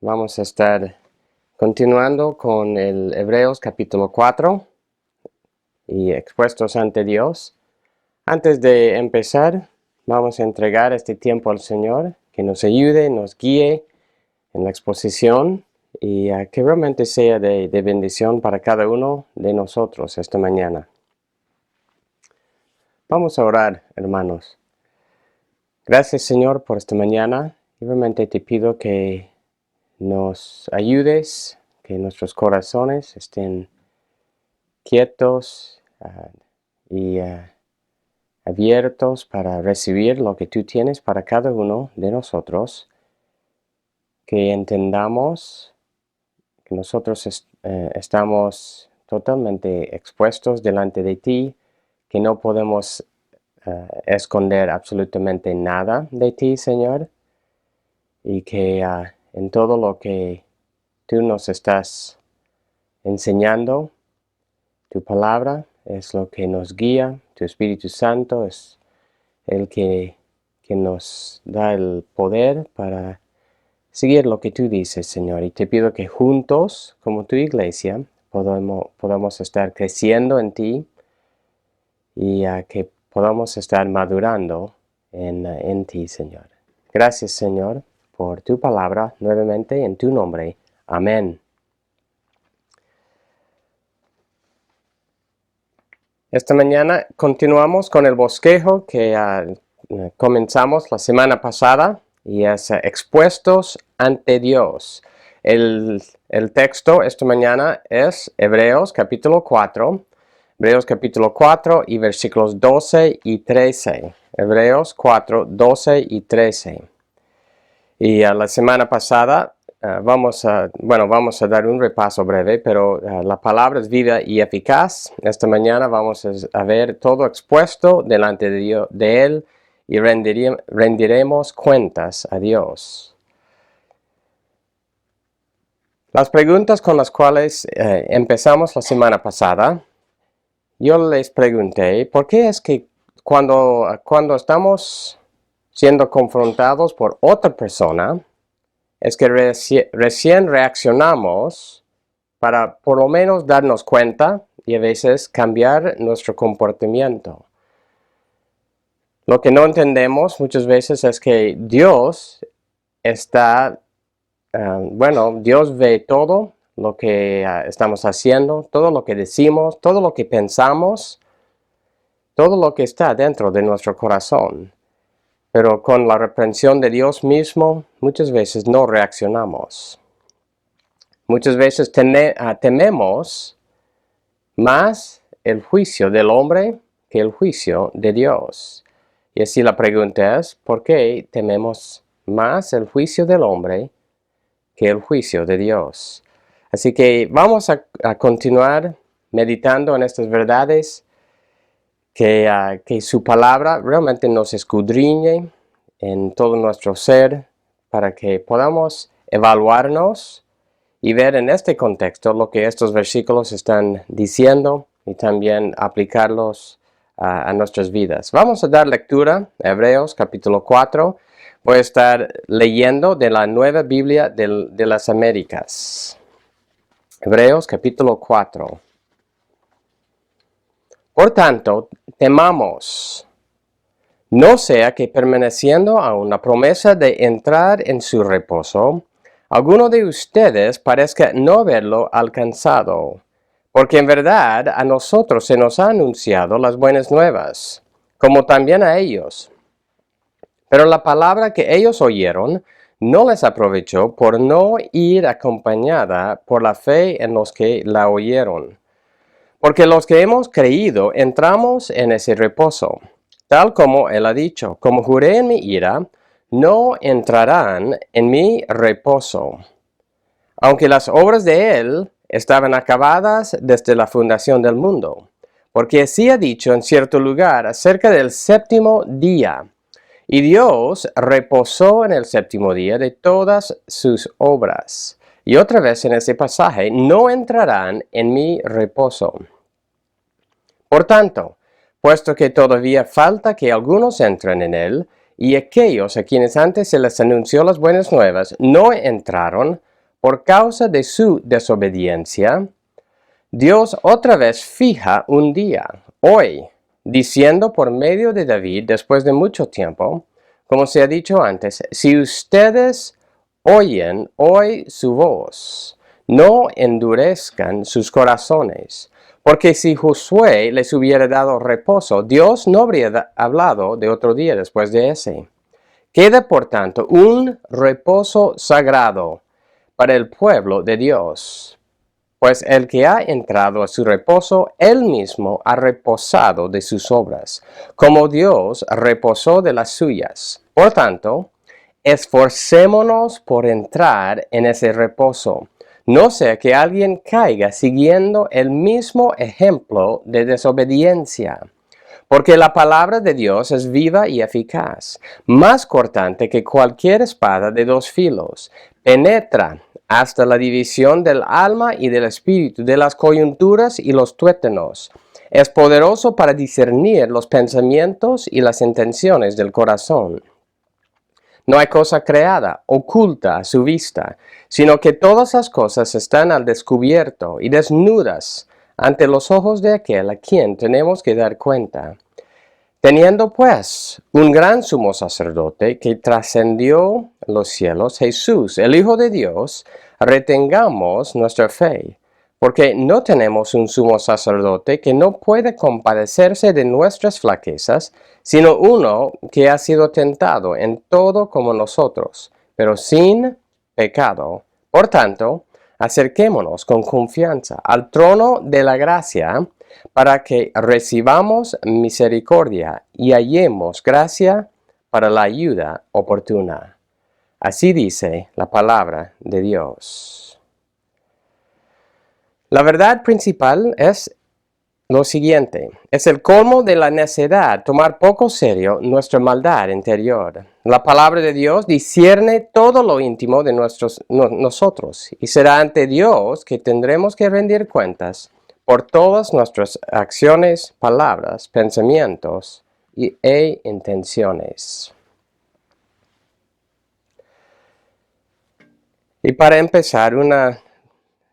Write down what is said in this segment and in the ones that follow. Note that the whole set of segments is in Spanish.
Vamos a estar continuando con el Hebreos capítulo 4 y expuestos ante Dios. Antes de empezar, vamos a entregar este tiempo al Señor, que nos ayude, nos guíe en la exposición y que realmente sea de bendición para cada uno de nosotros esta mañana. Vamos a orar, hermanos. Gracias, Señor, por esta mañana. Y realmente te pido que nos ayudes, que nuestros corazones estén quietos y abiertos para recibir lo que tú tienes para cada uno de nosotros, que entendamos que nosotros estamos totalmente expuestos delante de ti, que no podemos esconder absolutamente nada de ti, Señor, y que en todo lo que tú nos estás enseñando, tu palabra es lo que nos guía, tu Espíritu Santo es el que nos da el poder para seguir lo que tú dices, Señor. Y te pido que juntos, como tu iglesia, podamos estar creciendo en ti y que podamos estar madurando en ti, Señor. Gracias, Señor, por tu palabra nuevamente en tu nombre. Amén. Esta mañana continuamos con el bosquejo que comenzamos la semana pasada y es expuestos ante Dios. El texto esta mañana es Hebreos capítulo 4. Hebreos capítulo 4 y versículos 12 y 13. Hebreos 4, 12 y 13. Y la semana pasada vamos a dar un repaso breve, pero la palabra es viva y eficaz. Esta mañana vamos a ver todo expuesto delante de Dios, de Él, y rendiremos cuentas a Dios. Las preguntas con las cuales empezamos la semana pasada, yo les pregunté, ¿por qué es que cuando estamos siendo confrontados por otra persona, es que recién reaccionamos para por lo menos darnos cuenta y a veces cambiar nuestro comportamiento? Lo que no entendemos muchas veces es que Dios está, Dios ve todo lo que estamos haciendo, todo lo que decimos, todo lo que pensamos, todo lo que está dentro de nuestro corazón. Pero con la reprensión de Dios mismo, muchas veces no reaccionamos. Muchas veces tememos más el juicio del hombre que el juicio de Dios. Y así la pregunta es, ¿por qué tememos más el juicio del hombre que el juicio de Dios? Así que vamos a continuar meditando en estas verdades, que su palabra realmente nos escudriñe en todo nuestro ser para que podamos evaluarnos y ver en este contexto lo que estos versículos están diciendo y también aplicarlos a nuestras vidas. Vamos a dar lectura a Hebreos capítulo 4. Voy a estar leyendo de la Nueva Biblia de las Américas. Hebreos capítulo 4. Por tanto, temamos, no sea que permaneciendo a una promesa de entrar en su reposo, alguno de ustedes parezca no haberlo alcanzado, porque en verdad a nosotros se nos ha anunciado las buenas nuevas, como también a ellos. Pero la palabra que ellos oyeron no les aprovechó por no ir acompañada por la fe en los que la oyeron. Porque los que hemos creído entramos en ese reposo, tal como Él ha dicho, como juré en mi ira, no entrarán en mi reposo. Aunque las obras de Él estaban acabadas desde la fundación del mundo. Porque así ha dicho en cierto lugar acerca del séptimo día. Y Dios reposó en el séptimo día de todas sus obras. Y otra vez en ese pasaje, no entrarán en mi reposo. Por tanto, puesto que todavía falta que algunos entren en él, y aquellos a quienes antes se les anunció las buenas nuevas no entraron, por causa de su desobediencia, Dios otra vez fija un día, hoy, diciendo por medio de David, después de mucho tiempo, como se ha dicho antes, si ustedes oyen hoy su voz, no endurezcan sus corazones, porque si Josué les hubiera dado reposo, Dios no habría hablado de otro día después de ese. Queda por tanto un reposo sagrado para el pueblo de Dios, pues el que ha entrado a su reposo, él mismo ha reposado de sus obras, como Dios reposó de las suyas. Por tanto, esforcémonos por entrar en ese reposo, no sea que alguien caiga siguiendo el mismo ejemplo de desobediencia. Porque la palabra de Dios es viva y eficaz, más cortante que cualquier espada de dos filos, penetra hasta la división del alma y del espíritu, de las coyunturas y los tuétanos. Es poderoso para discernir los pensamientos y las intenciones del corazón. No hay cosa creada, oculta a su vista, sino que todas las cosas están al descubierto y desnudas ante los ojos de aquel a quien tenemos que dar cuenta. Teniendo pues un gran sumo sacerdote que trascendió los cielos, Jesús, el Hijo de Dios, retengamos nuestra fe, porque no tenemos un sumo sacerdote que no puede compadecerse de nuestras flaquezas, sino uno que ha sido tentado en todo como nosotros, pero sin pecado. Por tanto, acerquémonos con confianza al trono de la gracia, para que recibamos misericordia y hallemos gracia para la ayuda oportuna. Así dice la palabra de Dios. La verdad principal es lo siguiente: es el colmo de la necedad tomar poco serio nuestra maldad interior. La palabra de Dios discierne todo lo íntimo de nosotros, y será ante Dios que tendremos que rendir cuentas por todas nuestras acciones, palabras, pensamientos e intenciones. Y para empezar, una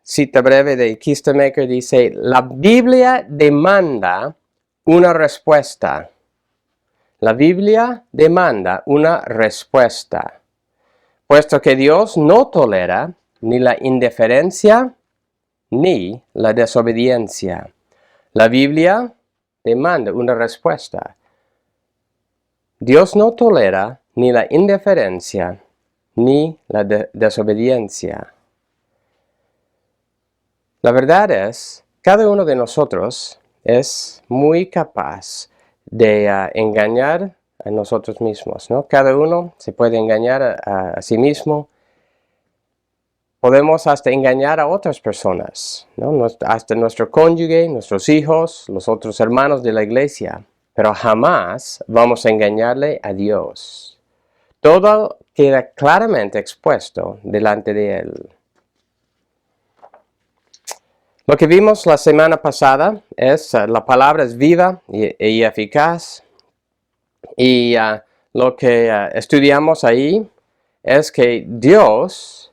cita breve de Kistemaker dice: la Biblia demanda una respuesta. La Biblia demanda una respuesta, puesto que Dios no tolera ni la indiferencia ni la desobediencia. La Biblia demanda una respuesta. Dios no tolera ni la indiferencia ni la desobediencia. La verdad es, cada uno de nosotros es muy capaz de engañar a nosotros mismos, ¿no? Cada uno se puede engañar a sí mismo. Podemos hasta engañar a otras personas, ¿no? Hasta nuestro cónyuge, nuestros hijos, los otros hermanos de la iglesia. Pero jamás vamos a engañarle a Dios. Todo queda claramente expuesto delante de Él. Lo que vimos la semana pasada es la palabra es viva y eficaz. Y lo que estudiamos ahí es que Dios,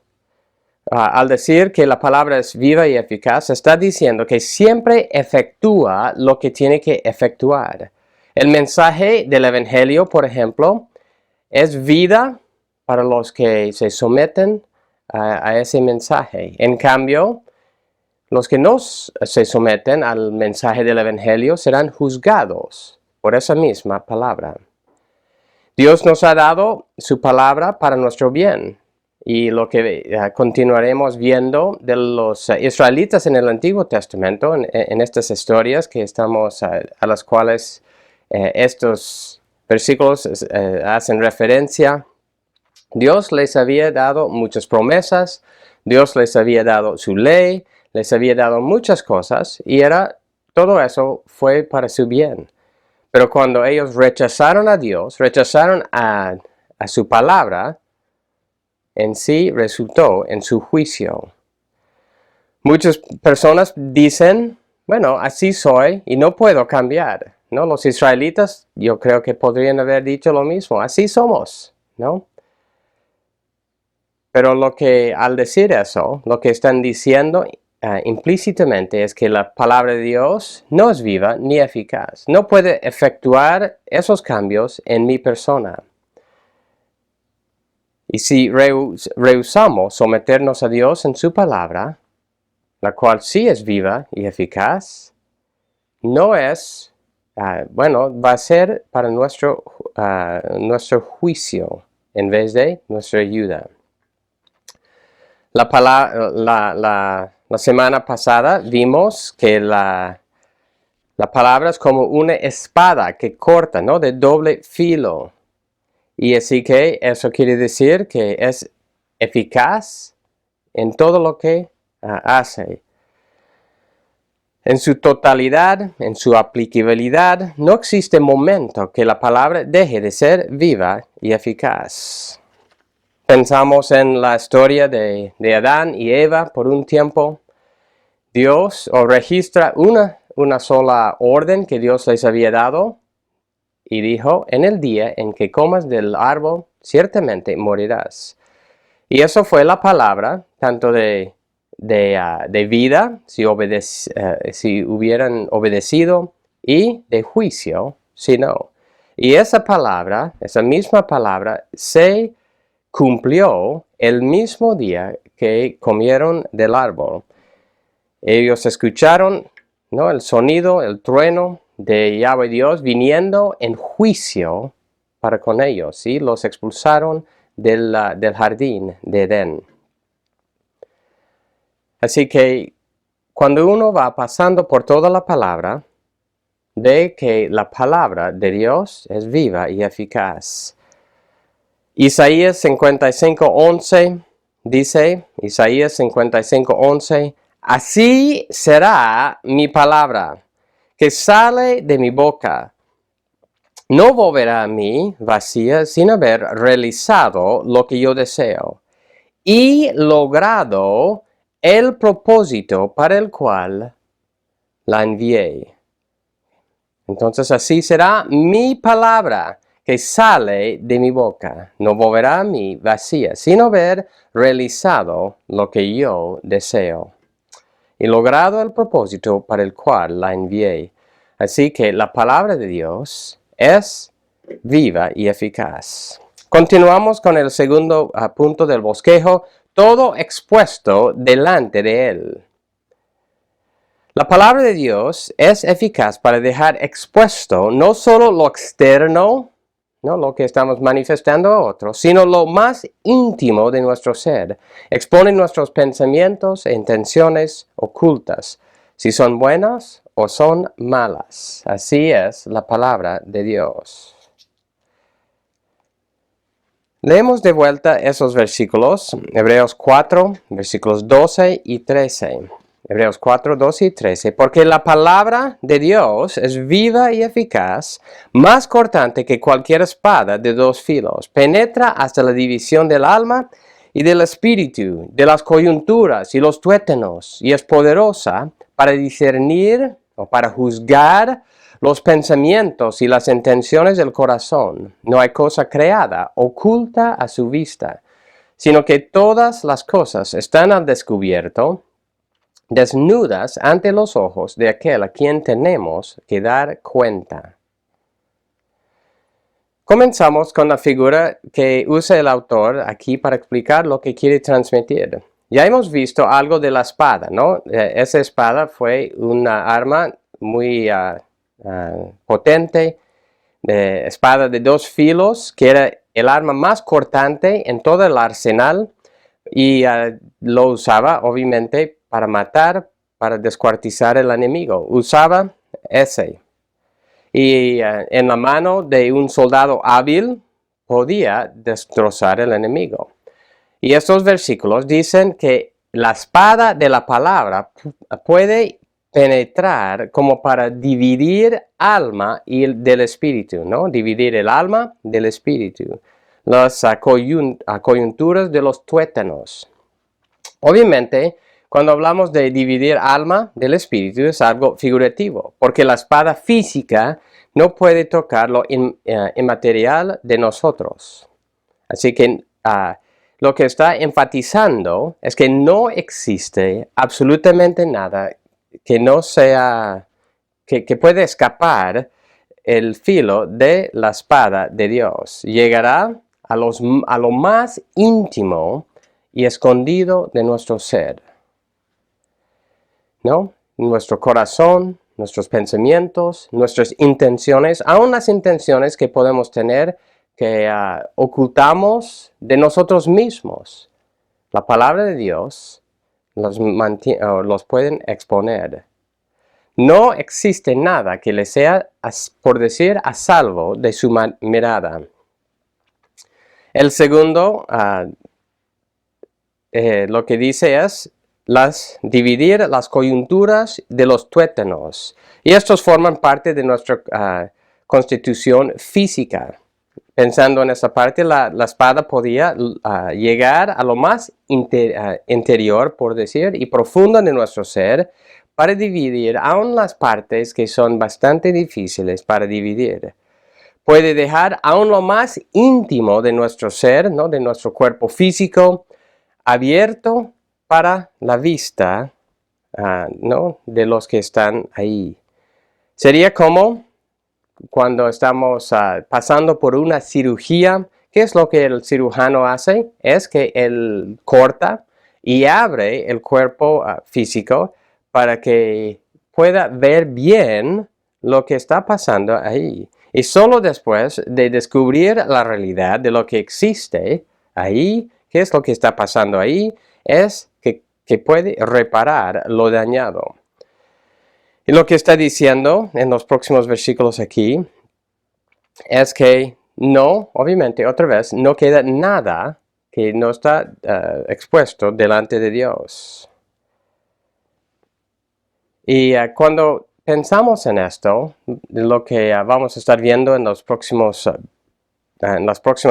al decir que la palabra es viva y eficaz, está diciendo que siempre efectúa lo que tiene que efectuar. El mensaje del Evangelio, por ejemplo, es vida para los que se someten a ese mensaje. En cambio, los que no se someten al mensaje del Evangelio serán juzgados por esa misma palabra. Dios nos ha dado su palabra para nuestro bien. Y lo que continuaremos viendo de los israelitas en el Antiguo Testamento, en estas historias que estamos, a las cuales estos versículos hacen referencia, Dios les había dado muchas promesas, Dios les había dado su ley, les había dado muchas cosas, y todo eso fue para su bien. Pero cuando ellos rechazaron a Dios, rechazaron a su palabra, en sí resultó en su juicio. Muchas personas dicen, bueno, así soy y no puedo cambiar, ¿no? Los israelitas, yo creo que podrían haber dicho lo mismo, así somos, ¿no? Pero al decir eso, lo que están diciendo implícitamente es que la palabra de Dios no es viva ni eficaz. No puede efectuar esos cambios en mi persona. Y si rehusamos someternos a Dios en su palabra, la cual sí es viva y eficaz, no es, va a ser para nuestro juicio en vez de nuestra ayuda. La semana pasada vimos que la palabra es como una espada que corta, ¿no? De doble filo. Y así que eso quiere decir que es eficaz en todo lo que hace. En su totalidad, en su aplicabilidad, no existe momento que la palabra deje de ser viva y eficaz. Pensamos en la historia de Adán y Eva por un tiempo. Dios registra una sola orden que Dios les había dado y dijo, en el día en que comas del árbol, ciertamente morirás. Y eso fue la palabra, tanto de vida, si hubieran obedecido, y de juicio, si no. Y esa misma palabra, se cumplió el mismo día que comieron del árbol. Ellos escucharon, ¿no?, el sonido, el trueno de Yahweh Dios viniendo en juicio para con ellos, y los expulsaron del jardín de Edén. Así que cuando uno va pasando por toda la palabra, ve que la palabra de Dios es viva y eficaz. Isaías 55:11 dice, Isaías 55:11, así será mi palabra que sale de mi boca. No volverá a mí vacía sin haber realizado lo que yo deseo y logrado el propósito para el cual la envié. Entonces así será mi palabra que sale de mi boca. No volverá a mí vacía sin haber realizado lo que yo deseo y logrado el propósito para el cual la envié. Así que la palabra de Dios es viva y eficaz. Continuamos con el segundo punto del bosquejo, todo expuesto delante de él. La palabra de Dios es eficaz para dejar expuesto no solo lo externo, ¿no?, lo que estamos manifestando a otros, sino lo más íntimo de nuestro ser. Expone nuestros pensamientos e intenciones ocultas, si son buenas o son malas. Así es la palabra de Dios. Leemos de vuelta esos versículos, Hebreos 4, versículos 12 y 13. Hebreos 4, 12 y 13. Porque la palabra de Dios es viva y eficaz, más cortante que cualquier espada de dos filos. Penetra hasta la división del alma y del espíritu, de las coyunturas y los tuétanos, y es poderosa para discernir o para juzgar los pensamientos y las intenciones del corazón. No hay cosa creada oculta a su vista, sino que todas las cosas están al descubierto, desnudas ante los ojos de aquel a quien tenemos que dar cuenta. Comenzamos con la figura que usa el autor aquí para explicar lo que quiere transmitir. Ya hemos visto algo de la espada, ¿no? Esa espada fue una arma muy potente, espada de dos filos, que era el arma más cortante en todo el arsenal, y lo usaba obviamente para matar, para descuartizar al enemigo. Usaba ese. Y en la mano de un soldado hábil podía destrozar al enemigo. Y estos versículos dicen que la espada de la palabra puede penetrar como para dividir alma y del espíritu, ¿no? Dividir el alma del espíritu. Las coyunturas de los tuétanos. Obviamente, cuando hablamos de dividir alma del espíritu es algo figurativo, porque la espada física no puede tocar lo inmaterial de nosotros. Así que lo que está enfatizando es que no existe absolutamente nada que no sea, que puede escapar el filo de la espada de Dios. Llegará a lo más íntimo y escondido de nuestro ser, ¿no? Nuestro corazón, nuestros pensamientos, nuestras intenciones, aun las intenciones que podemos tener que ocultamos de nosotros mismos. La palabra de Dios los pueden exponer. No existe nada que le sea, por decir, a salvo de su mirada. El segundo, lo que dice es dividir las coyunturas de los tuétanos. Y estos forman parte de nuestra constitución física. Pensando en esa parte, la espada podía llegar a lo más interior, por decir, y profundo de nuestro ser, para dividir aún las partes que son bastante difíciles para dividir. Puede dejar aún lo más íntimo de nuestro ser, ¿no? De nuestro cuerpo físico, abierto para la vista, ¿no? De los que están ahí. Sería como cuando estamos pasando por una cirugía. ¿Qué es lo que el cirujano hace? Es que él corta y abre el cuerpo físico para que pueda ver bien lo que está pasando ahí. Y solo después de descubrir la realidad de lo que existe ahí, qué es lo que está pasando ahí, es que puede reparar lo dañado. Y lo que está diciendo en los próximos versículos aquí es que no, obviamente, otra vez, no queda nada que no está expuesto delante de Dios. Y cuando pensamos en esto, lo que vamos a estar viendo en las próximas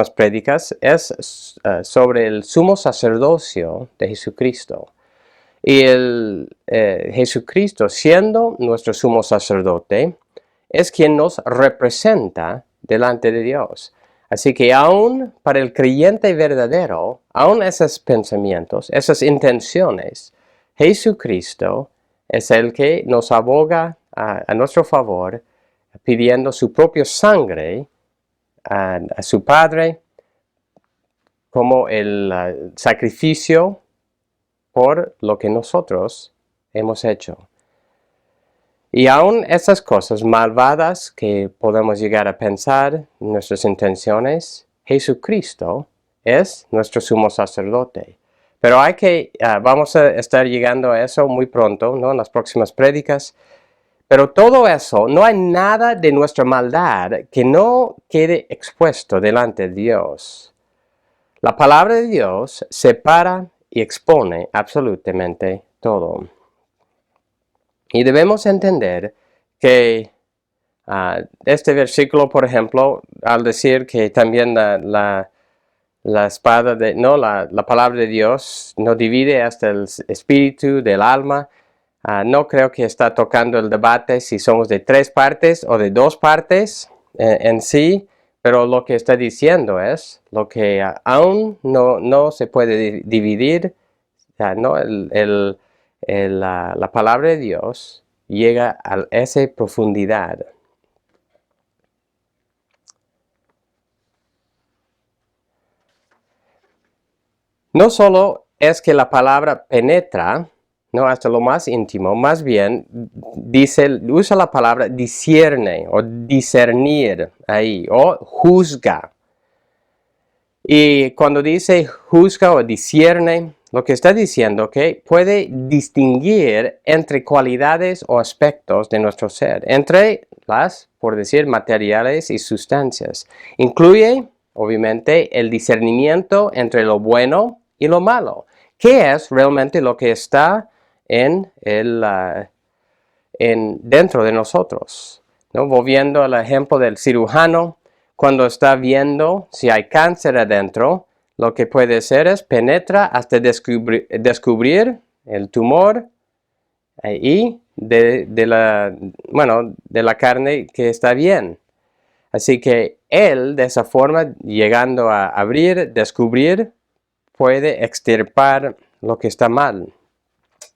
prédicas es sobre el sumo sacerdocio de Jesucristo. Y Jesucristo, siendo nuestro sumo sacerdote, es quien nos representa delante de Dios. Así que aún para el creyente verdadero, aún esos pensamientos, esas intenciones, Jesucristo es el que nos aboga a nuestro favor, pidiendo su propia sangre a su Padre como el sacrificio por lo que nosotros hemos hecho. Y aún esas cosas malvadas que podemos llegar a pensar, nuestras intenciones, Jesucristo es nuestro sumo sacerdote. Pero vamos a estar llegando a eso muy pronto, ¿no? En las próximas prédicas. Pero todo eso, no hay nada de nuestra maldad que no quede expuesto delante de Dios. La palabra de Dios separa y expone absolutamente todo. Y debemos entender que este versículo, por ejemplo, al decir que también la espada la palabra de Dios no divide hasta el espíritu del alma, no creo que está tocando el debate si somos de 3 partes o de 2 partes en sí, pero lo que está diciendo es lo que aún no se puede dividir, no, la palabra de Dios llega a esa profundidad. No solo es que la palabra penetra, no, hasta lo más íntimo, más bien usa la palabra discierne o discernir ahí, o juzga. Y cuando dice juzga o discierne, lo que está diciendo que puede distinguir entre cualidades o aspectos de nuestro ser, entre las, por decir, materiales y sustancias. Incluye, obviamente, el discernimiento entre lo bueno y lo malo. ¿Qué es realmente lo que está dentro de nosotros? ¿No? Volviendo al ejemplo del cirujano, cuando está viendo si hay cáncer adentro, lo que puede hacer es penetra hasta descubrir el tumor y de la carne que está bien. Así que él, de esa forma, llegando a descubrir, puede extirpar lo que está mal.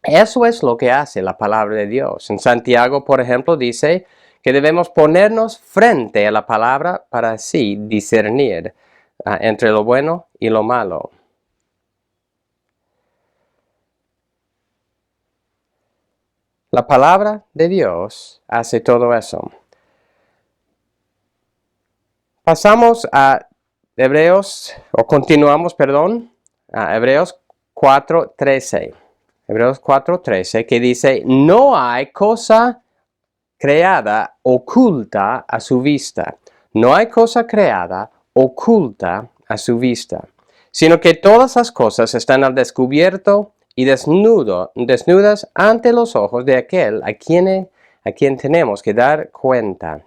Eso es lo que hace la palabra de Dios. En Santiago, por ejemplo, dice que debemos ponernos frente a la palabra para así discernir entre lo bueno y lo malo. La palabra de Dios hace todo eso. Pasamos a Hebreos 4:13. Hebreos 4:13, que dice, no hay cosa creada oculta a su vista. No hay cosa creada oculta a su vista, sino que todas las cosas están al descubierto y desnudas ante los ojos de aquel a quien tenemos que dar cuenta.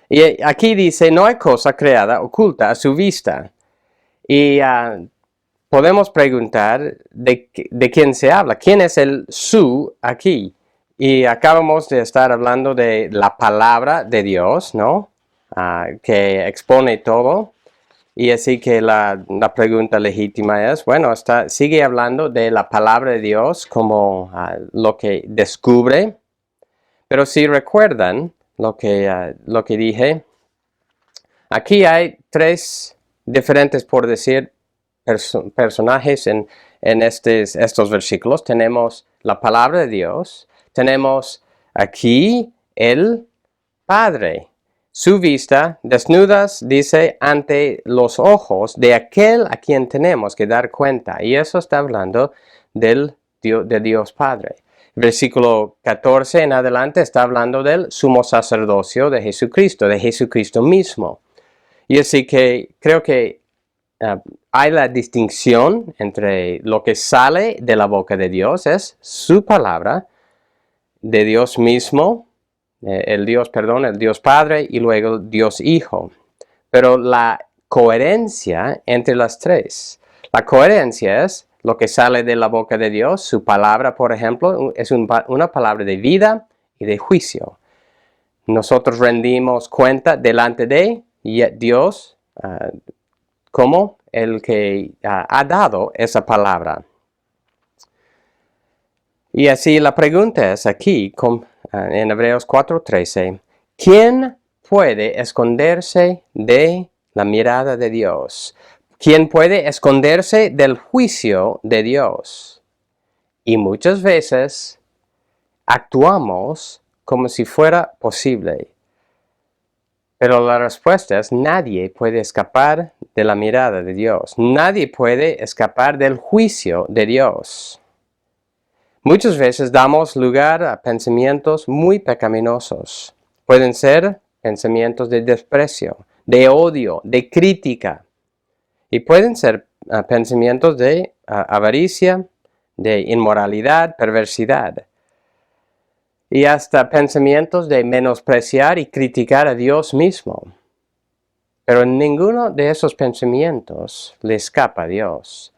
Y aquí dice, no hay cosa creada oculta a su vista. Y podemos preguntar de quién se habla. ¿Quién es el su aquí? Y acabamos de estar hablando de la palabra de Dios, ¿no? Que expone todo. Y así que la pregunta legítima es, bueno, sigue hablando de la palabra de Dios como lo que descubre. Pero si recuerdan lo que dije, aquí hay tres diferentes, por decir, personajes en estos versículos. Tenemos la palabra de Dios, tenemos aquí el Padre. Su vista desnudas, dice, ante los ojos de aquel a quien tenemos que dar cuenta. Y eso está hablando de Dios Padre. Versículo 14 en adelante está hablando del sumo sacerdocio de Jesucristo mismo. Y así que creo que hay la distinción entre lo que sale de la boca de Dios, es su palabra, de Dios mismo, el Dios Padre y luego el Dios Hijo. Pero la coherencia entre las tres. La coherencia es lo que sale de la boca de Dios. Su palabra, por ejemplo, es una palabra de vida y de juicio. Nosotros rendimos cuenta delante de Dios como el que ha dado esa palabra. Y así la pregunta es aquí, en Hebreos 4:13, ¿quién puede esconderse de la mirada de Dios? ¿Quién puede esconderse del juicio de Dios? Y muchas veces actuamos como si fuera posible. Pero la respuesta es, nadie puede escapar de la mirada de Dios. Nadie puede escapar del juicio de Dios. Muchas veces damos lugar a pensamientos muy pecaminosos. Pueden ser pensamientos de desprecio, de odio, de crítica. Y pueden ser pensamientos de avaricia, de inmoralidad, perversidad. Y hasta pensamientos de menospreciar y criticar a Dios mismo. Pero ninguno de esos pensamientos le escapa a Dios.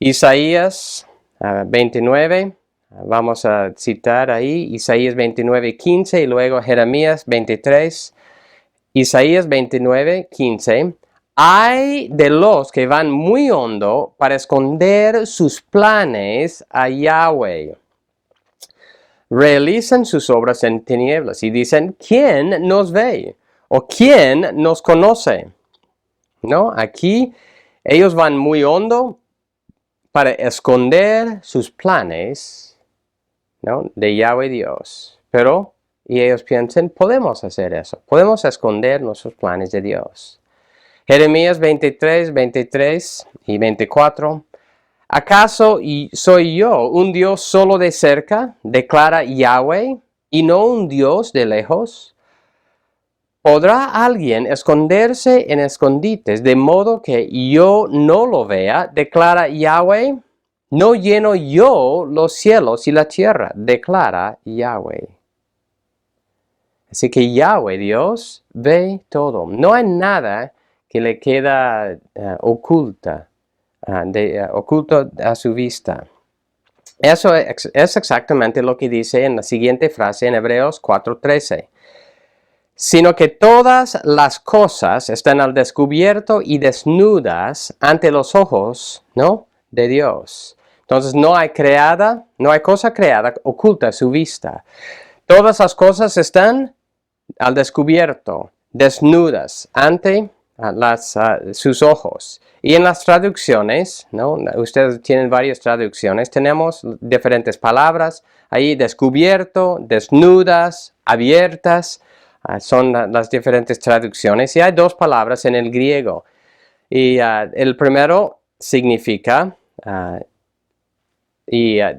Isaías 29, vamos a citar ahí, Isaías 29:15 y luego Jeremías 23. Isaías 29:15. Hay de los que van muy hondo para esconder sus planes a Yahweh. Realizan sus obras en tinieblas y dicen, ¿quién nos ve? ¿O quién nos conoce? ¿No? Aquí ellos van muy hondo para esconder sus planes, ¿no? De Yahweh Dios. Y ellos piensan, podemos hacer eso. Podemos esconder nuestros planes de Dios. Jeremías 23 y 24. ¿Acaso soy yo un Dios solo de cerca, declara Yahweh, y no un Dios de lejos? ¿Podrá alguien esconderse en escondites de modo que yo no lo vea, declara Yahweh? ¿No lleno yo los cielos y la tierra?, declara Yahweh. Así que Yahweh, Dios, ve todo. No hay nada que le queda oculto a su vista. Eso es exactamente lo que dice en la siguiente frase en Hebreos 4:13. sino que todas las cosas están al descubierto y desnudas ante los ojos, ¿no?, de Dios. Entonces no hay cosa creada oculta a su vista. Todas las cosas están al descubierto, desnudas ante sus ojos. Y en las traducciones, ¿no?, ustedes tienen varias traducciones, tenemos diferentes palabras ahí: descubierto, desnudas, abiertas. Son las diferentes traducciones, y hay dos palabras en el griego. Y el primero significa,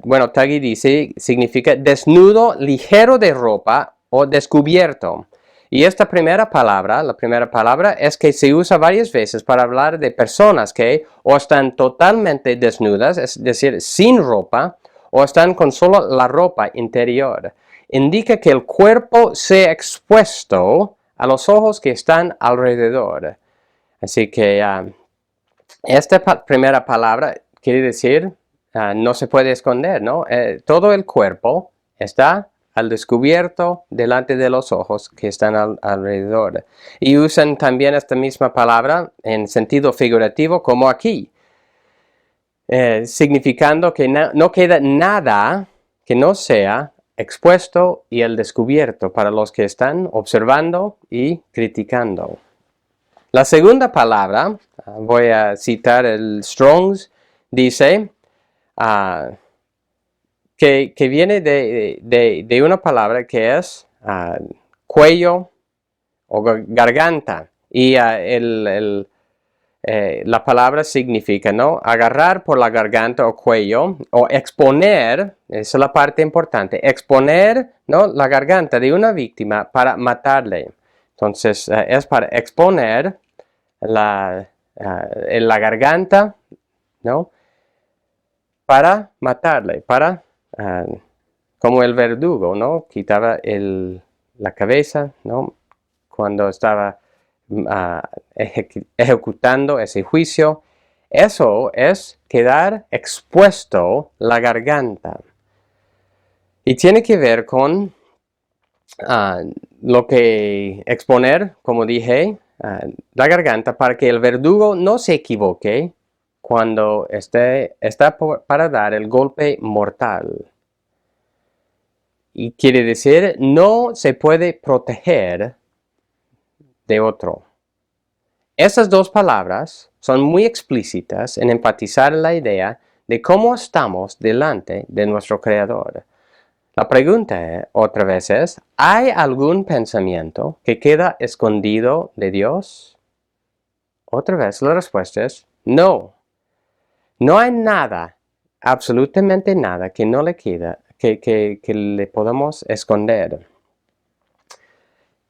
bueno, Tagui dice, significa desnudo, ligero de ropa o descubierto. Y esta primera palabra, la primera palabra, es que se usa varias veces para hablar de personas que o están totalmente desnudas, es decir, sin ropa, o están con solo la ropa interior. Indica que el cuerpo se ha expuesto a los ojos que están alrededor. Así que esta primera palabra quiere decir no se puede esconder, ¿no? Todo el cuerpo está al descubierto delante de los ojos que están alrededor. Y usan también esta misma palabra en sentido figurativo, como aquí, significando que no queda nada que no sea expuesto y al descubierto para los que están observando y criticando. La segunda palabra, voy a citar el Strong's, dice que viene de una palabra que es cuello o garganta. Y la palabra significa, ¿no?, agarrar por la garganta o cuello, o exponer, esa es la parte importante, exponer, ¿no?, la garganta de una víctima para matarle. Entonces, es para exponer la garganta, ¿no?, para matarle, como el verdugo, ¿no?, quitaba la cabeza, ¿no?, cuando estaba ejecutando ese juicio. Eso es quedar expuesto la garganta. Y tiene que ver con lo que exponer, como dije, la garganta, para que el verdugo no se equivoque cuando está para dar el golpe mortal. Y quiere decir, no se puede proteger de otro. Esas dos palabras son muy explícitas en enfatizar la idea de cómo estamos delante de nuestro Creador. La pregunta otra vez es, ¿hay algún pensamiento que queda escondido de Dios? Otra vez la respuesta es no. No hay nada, absolutamente nada, que no le queda, que le podamos esconder.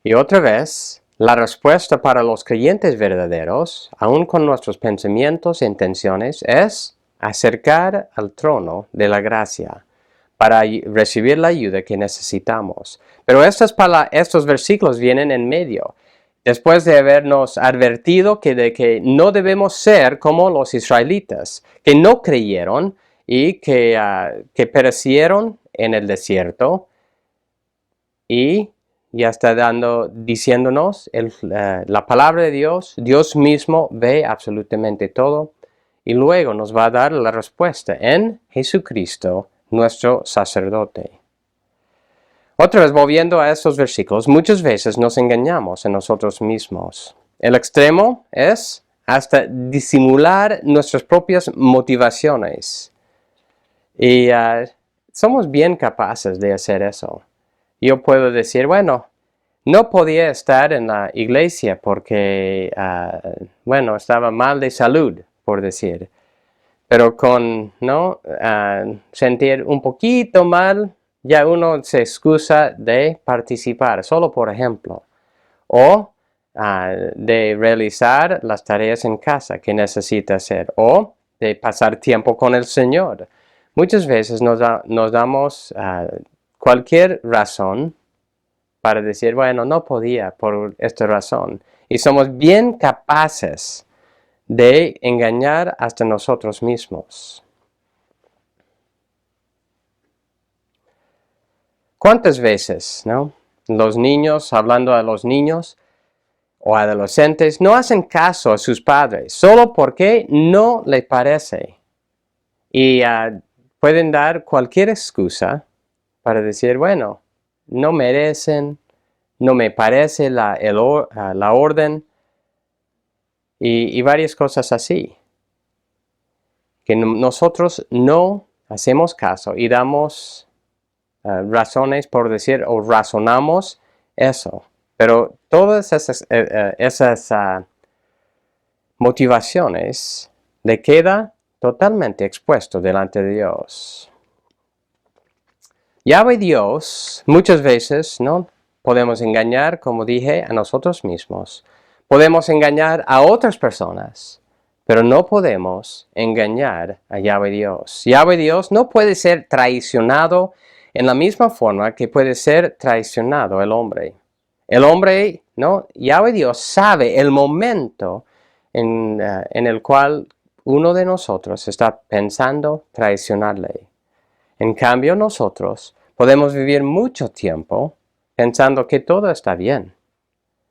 Y otra vez, la respuesta para los creyentes verdaderos, aun con nuestros pensamientos e intenciones, es acercar al trono de la gracia para recibir la ayuda que necesitamos. Pero estos versículos vienen en medio, después de habernos advertido de que no debemos ser como los israelitas, que no creyeron y que perecieron en el desierto. Y ya está diciéndonos la palabra de Dios. Dios mismo ve absolutamente todo, y luego nos va a dar la respuesta en Jesucristo, nuestro sacerdote. Otra vez, volviendo a estos versículos, muchas veces nos engañamos en nosotros mismos. El extremo es hasta disimular nuestras propias motivaciones. Y somos bien capaces de hacer eso. Yo puedo decir, bueno, no podía estar en la iglesia porque, estaba mal de salud, por decir. Pero con, sentir un poquito mal, ya uno se excusa de participar, solo por ejemplo. O de realizar las tareas en casa que necesita hacer. O de pasar tiempo con el Señor. Muchas veces nos damos cualquier razón para decir, bueno, no podía por esta razón. Y somos bien capaces de engañar hasta nosotros mismos. ¿Cuántas veces, Los niños, hablando a los niños o adolescentes, no hacen caso a sus padres solo porque no les parece. Y pueden dar cualquier excusa para decir, bueno, no merecen, no me parece la orden y varias cosas así. Que nosotros no hacemos caso y damos razones por decir o razonamos eso. Pero todas esas motivaciones le queda totalmente expuesto delante de Dios. Yahweh Dios, muchas veces, ¿no? Podemos engañar, como dije, a nosotros mismos. Podemos engañar a otras personas, pero no podemos engañar a Yahweh Dios. Yahweh Dios no puede ser traicionado en la misma forma que puede ser traicionado el hombre. El hombre, ¿no? Yahweh Dios sabe el momento en el cual uno de nosotros está pensando traicionarle. En cambio, nosotros podemos vivir mucho tiempo pensando que todo está bien,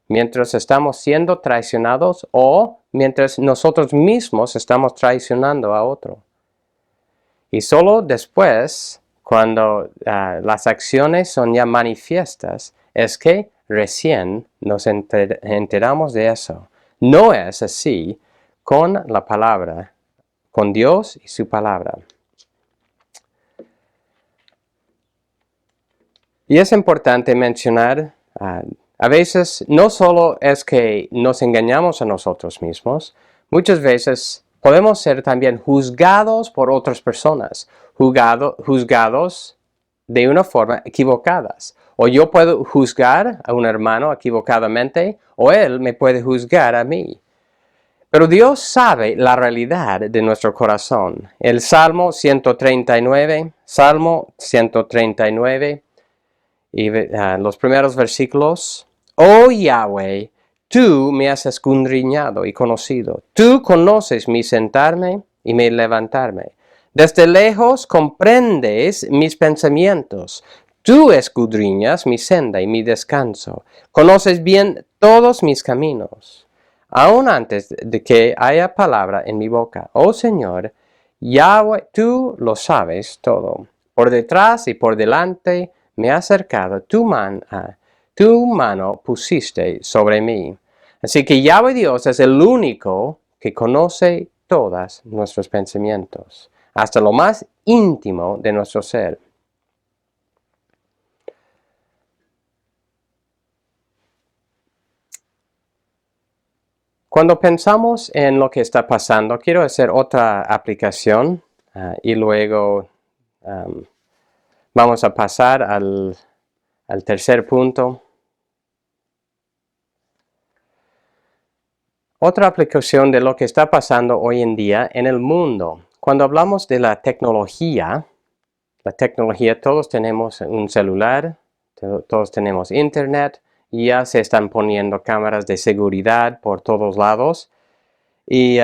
mientras estamos siendo traicionados o mientras nosotros mismos estamos traicionando a otro. Y solo después, cuando las acciones son ya manifiestas, es que recién nos enteramos de eso. No es así con la palabra, con Dios y su palabra. Y es importante mencionar, a veces no solo es que nos engañamos a nosotros mismos, muchas veces podemos ser también juzgados por otras personas, juzgados de una forma equivocada. O yo puedo juzgar a un hermano equivocadamente, o él me puede juzgar a mí. Pero Dios sabe la realidad de nuestro corazón. El Salmo 139, y los primeros versículos, oh Yahweh, tú me has escudriñado y conocido. Tú conoces mi sentarme y mi levantarme. Desde lejos comprendes mis pensamientos. Tú escudriñas mi senda y mi descanso. Conoces bien todos mis caminos. Aún antes de que haya palabra en mi boca. Oh Señor, Yahweh, tú lo sabes todo. Por detrás y por delante me has acercado, tu mano pusiste sobre mí. Así que Yahweh Dios es el único que conoce todos nuestros pensamientos, hasta lo más íntimo de nuestro ser. Cuando pensamos en lo que está pasando, quiero hacer otra aplicación y luego vamos a pasar al tercer punto. Otra aplicación de lo que está pasando hoy en día en el mundo. Cuando hablamos de la tecnología, todos tenemos un celular, todos tenemos internet, y ya se están poniendo cámaras de seguridad por todos lados. Y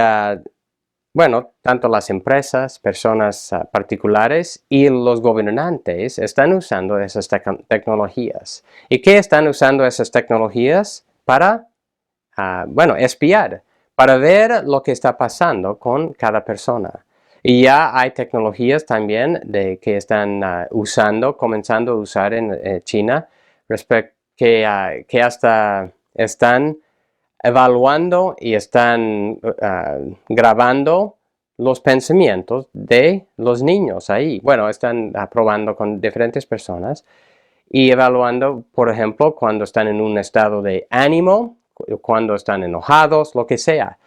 bueno, tanto las empresas, personas particulares y los gobernantes están usando esas tecnologías. ¿Y qué están usando esas tecnologías? Para bueno, espiar, para ver lo que está pasando con cada persona. Y ya hay tecnologías también que están comenzando a usar en China, que hasta están evaluando y están grabando los pensamientos de los niños ahí. Bueno, están probando con diferentes personas y evaluando, por ejemplo, cuando están en un estado de ánimo, cuando están enojados, lo que sea.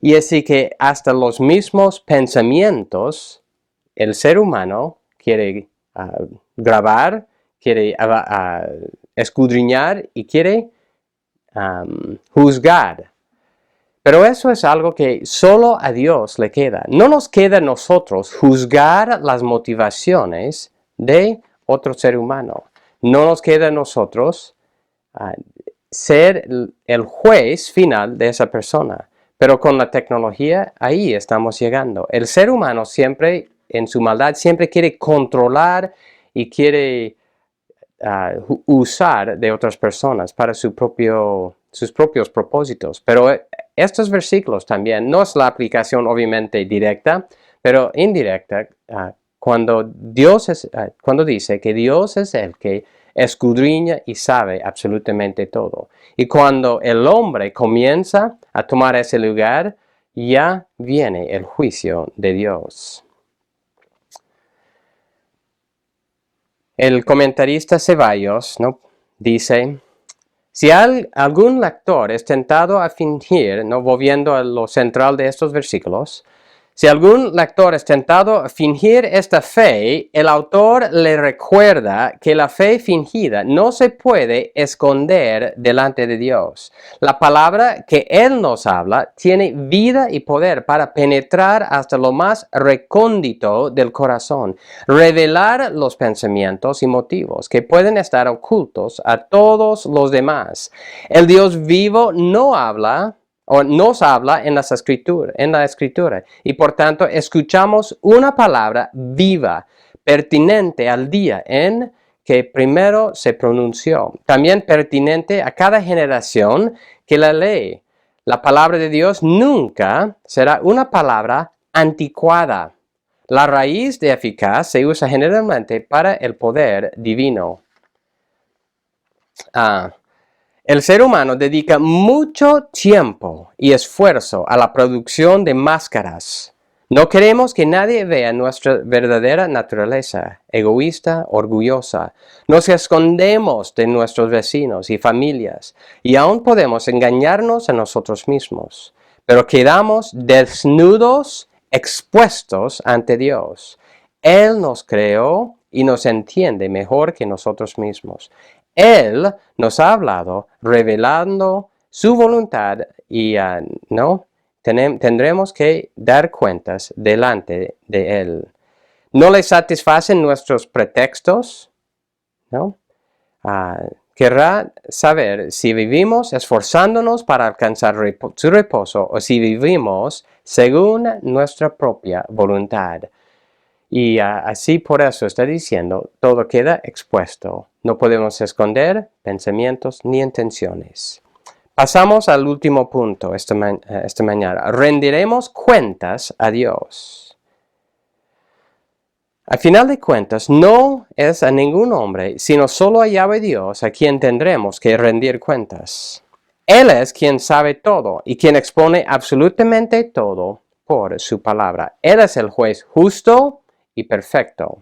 Y así que hasta los mismos pensamientos, el ser humano quiere grabar, quiere escudriñar y quiere juzgar. Pero eso es algo que solo a Dios le queda. No nos queda a nosotros juzgar las motivaciones de otro ser humano. No nos queda a nosotros ser el juez final de esa persona. Pero con la tecnología, ahí estamos llegando. El ser humano siempre, en su maldad, siempre quiere controlar y quiere usar de otras personas para sus propios propósitos. Pero estos versículos también, no es la aplicación obviamente directa, pero indirecta, cuando dice que Dios es el que escudriña y sabe absolutamente todo. Y cuando el hombre comienza a tomar ese lugar, ya viene el juicio de Dios. El comentarista Ceballos, ¿no?, dice: si algún lector es tentado a fingir, ¿no?, volviendo a lo central de estos versículos, si algún lector es tentado a fingir esta fe, el autor le recuerda que la fe fingida no se puede esconder delante de Dios. La palabra que Él nos habla tiene vida y poder para penetrar hasta lo más recóndito del corazón, revelar los pensamientos y motivos que pueden estar ocultos a todos los demás. El Dios vivo no habla o nos habla en la escritura, y por tanto escuchamos una palabra viva, pertinente al día en que primero se pronunció, también pertinente a cada generación que la lee. La palabra de Dios nunca será una palabra anticuada. La raíz de eficaz se usa generalmente para el poder divino. El ser humano dedica mucho tiempo y esfuerzo a la producción de máscaras. No queremos que nadie vea nuestra verdadera naturaleza, egoísta, orgullosa. Nos escondemos de nuestros vecinos y familias, y aún podemos engañarnos a nosotros mismos. Pero quedamos desnudos, expuestos ante Dios. Él nos creó y nos entiende mejor que nosotros mismos. Él nos ha hablado revelando su voluntad y tendremos que dar cuentas delante de Él. ¿No le satisfacen nuestros pretextos? ¿No? Querrá saber si vivimos esforzándonos para alcanzar su reposo o si vivimos según nuestra propia voluntad. Y así por eso está diciendo, todo queda expuesto. No podemos esconder pensamientos ni intenciones. Pasamos al último punto esta mañana. Rendiremos cuentas a Dios. Al final de cuentas, no es a ningún hombre, sino solo a Yahweh Dios a quien tendremos que rendir cuentas. Él es quien sabe todo y quien expone absolutamente todo por su palabra. Él es el juez justo y perfecto.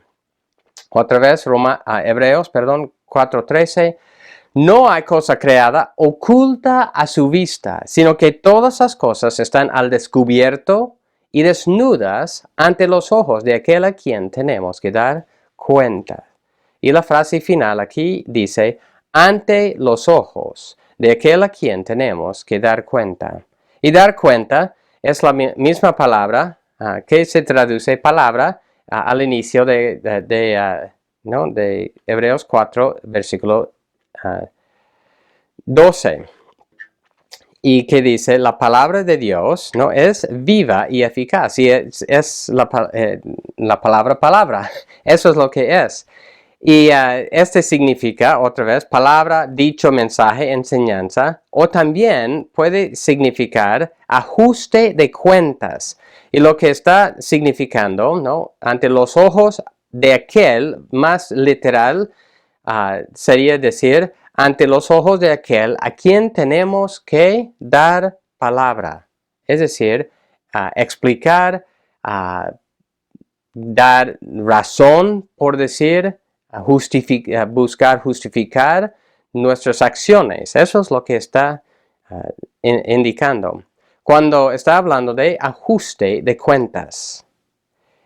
Otra vez, Hebreos 4:13. No hay cosa creada oculta a su vista, sino que todas las cosas están al descubierto y desnudas ante los ojos de aquel a quien tenemos que dar cuenta. Y la frase final aquí dice, ante los ojos de aquel a quien tenemos que dar cuenta. Y dar cuenta es la misma palabra que se traduce palabra al inicio de Hebreos 4, versículo 12. Y que dice, la palabra de Dios, ¿no?, es viva y eficaz. Y es la palabra. Eso es lo que es. Y este significa, otra vez, palabra, dicho, mensaje, enseñanza, o también puede significar ajuste de cuentas. Y lo que está significando, ¿no?, ante los ojos de aquel, más literal, sería decir, ante los ojos de aquel a quien tenemos que dar palabra. Es decir, explicar, dar razón, por decir, buscar justificar nuestras acciones. Eso es lo que está indicando. Cuando está hablando de ajuste de cuentas.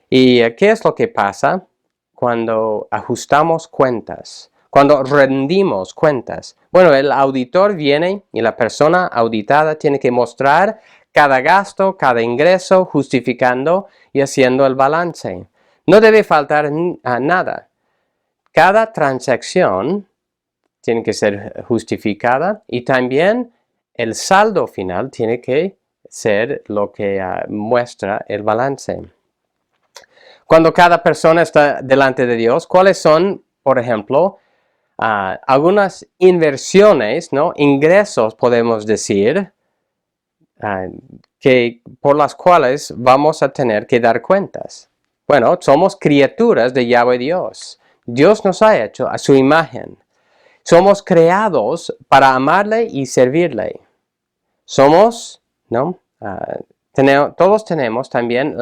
¿Y qué es lo que pasa cuando ajustamos cuentas? Cuando rendimos cuentas. Bueno, el auditor viene y la persona auditada tiene que mostrar cada gasto, cada ingreso, justificando y haciendo el balance. No debe faltar nada. Cada transacción tiene que ser justificada y también el saldo final tiene que ser lo que muestra el balance. Cuando cada persona está delante de Dios, ¿cuáles son, por ejemplo, algunas inversiones, ¿no? Ingresos, podemos decir, que por las cuales vamos a tener que dar cuentas. Bueno, somos criaturas de Yahweh Dios. Dios nos ha hecho a su imagen. Somos creados para amarle y servirle. Somos, ¿no? Todos tenemos también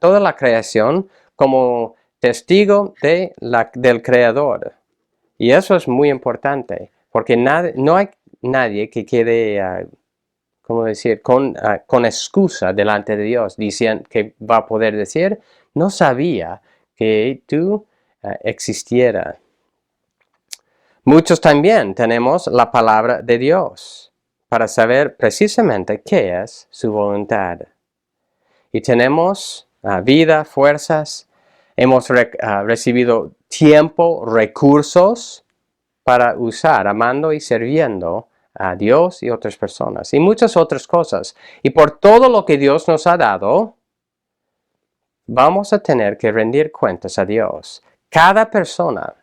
toda la creación como testigo del Creador. Y eso es muy importante, porque no hay nadie que quede, ¿cómo decir?, con excusa delante de Dios, diciendo que va a poder decir, no sabía que tú existieras. Muchos también tenemos la palabra de Dios para saber precisamente qué es su voluntad. Y tenemos vida, fuerzas, hemos recibido tiempo, recursos para usar, amando y sirviendo a Dios y otras personas, y muchas otras cosas. Y por todo lo que Dios nos ha dado, vamos a tener que rendir cuentas a Dios. Cada persona.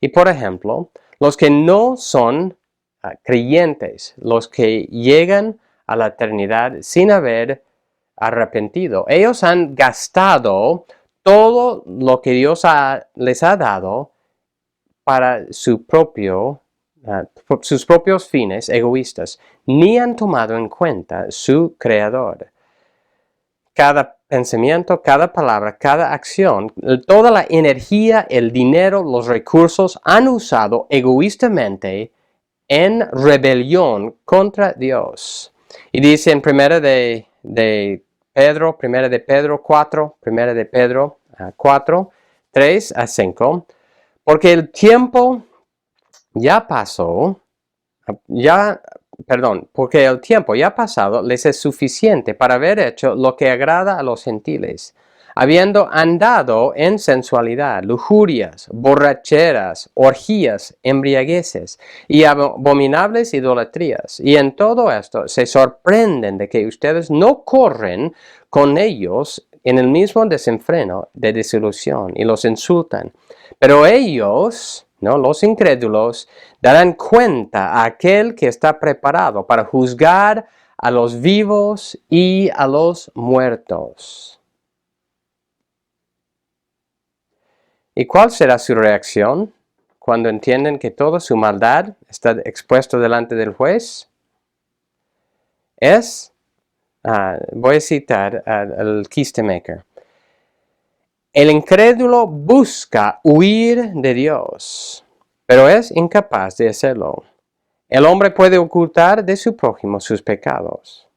Y por ejemplo, los que no son creyentes, los que llegan a la eternidad sin haber arrepentido, ellos han gastado todo lo que Dios les ha dado para sus propios fines egoístas, ni han tomado en cuenta su Creador. Cada pensamiento, cada palabra, cada acción, toda la energía, el dinero, los recursos han usado egoístamente en rebelión contra Dios. Y dice en 1 de Pedro 4, 3 a 5, porque el tiempo ya pasó, porque el tiempo ya pasado les es suficiente para haber hecho lo que agrada a los gentiles, habiendo andado en sensualidad, lujurias, borracheras, orgías, embriagueces y abominables idolatrías. Y en todo esto se sorprenden de que ustedes no corren con ellos en el mismo desenfreno de desilusión y los insultan. Pero ellos, ¿no?, los incrédulos, darán cuenta a aquel que está preparado para juzgar a los vivos y a los muertos. ¿Y cuál será su reacción cuando entienden que toda su maldad está expuesta delante del juez? Voy a citar al Kistemaker. El incrédulo busca huir de Dios, pero es incapaz de hacerlo. El hombre puede ocultar de su prójimo sus pecados,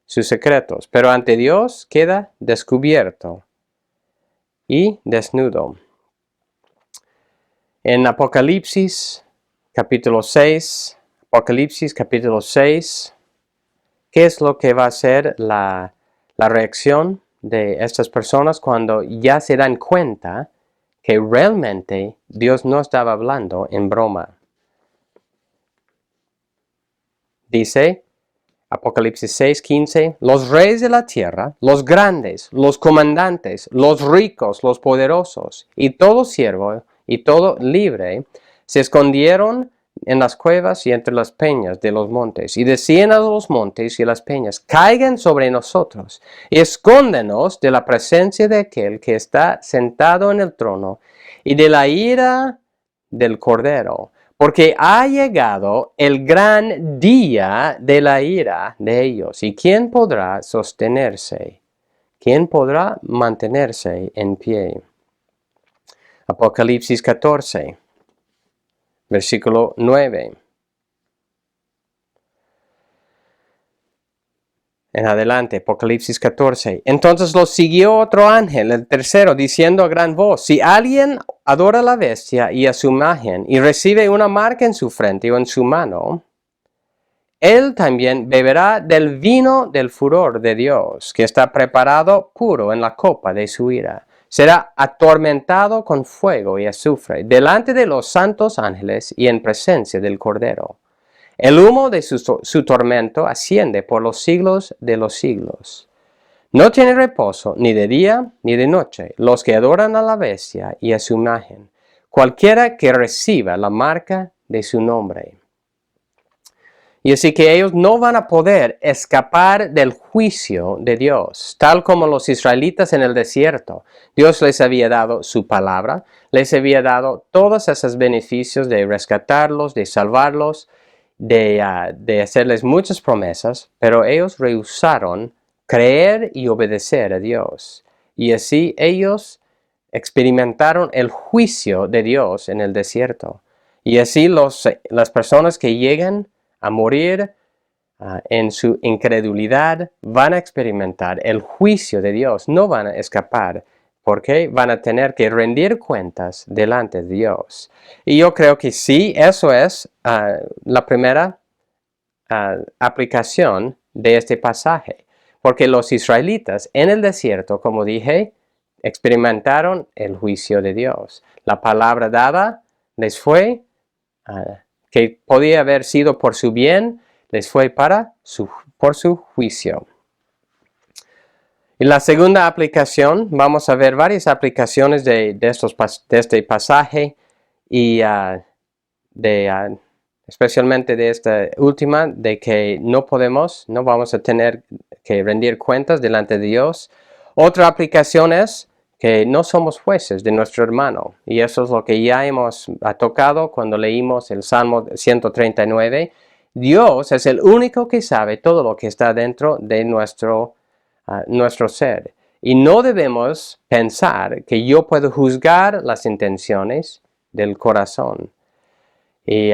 sus secretos, pero ante Dios queda descubierto y desnudo. En Apocalipsis capítulo 6, ¿qué es lo que va a ser la reacción de estas personas cuando ya se dan cuenta que realmente Dios no estaba hablando en broma? Dice Apocalipsis 6:15, los reyes de la tierra, los grandes, los comandantes, los ricos, los poderosos, y todo siervo y todo libre, se escondieron en las cuevas y entre las peñas de los montes, y decían a los montes y a las peñas, caigan sobre nosotros, y escóndenos de la presencia de aquel que está sentado en el trono, y de la ira del Cordero, porque ha llegado el gran día de la ira de ellos. ¿Y quién podrá sostenerse? ¿Quién podrá mantenerse en pie? Apocalipsis 14, versículo 9. En adelante, Apocalipsis 14. Entonces lo siguió otro ángel, el tercero, diciendo a gran voz, si alguien adora a la bestia y a su imagen, y recibe una marca en su frente o en su mano, él también beberá del vino del furor de Dios, que está preparado puro en la copa de su ira. Será atormentado con fuego y azufre, delante de los santos ángeles y en presencia del Cordero. El humo de su tormento asciende por los siglos de los siglos. No tiene reposo ni de día ni de noche los que adoran a la bestia y a su imagen, cualquiera que reciba la marca de su nombre. Y así que ellos no van a poder escapar del juicio de Dios, tal como los israelitas en el desierto. Dios les había dado su palabra, les había dado todos esos beneficios de rescatarlos, de salvarlos, de hacerles muchas promesas, pero ellos rehusaron creer y obedecer a Dios. Y así ellos experimentaron el juicio de Dios en el desierto. Y así las personas que llegan a morir en su incredulidad van a experimentar el juicio de Dios, no van a escapar, porque van a tener que rendir cuentas delante de Dios. Y yo creo que sí, eso es la primera aplicación de este pasaje, porque los israelitas en el desierto, como dije, experimentaron el juicio de Dios. La palabra dada les fue que podía haber sido por su bien, les fue por su juicio. En la segunda aplicación, vamos a ver varias aplicaciones de este pasaje y especialmente de esta última, de que no vamos a tener que rendir cuentas delante de Dios. Otra aplicación es que no somos jueces de nuestro hermano, y eso es lo que ya hemos tocado cuando leímos el Salmo 139. Dios es el único que sabe todo lo que está dentro de nuestro ser, y no debemos pensar que yo puedo juzgar las intenciones del corazón. Y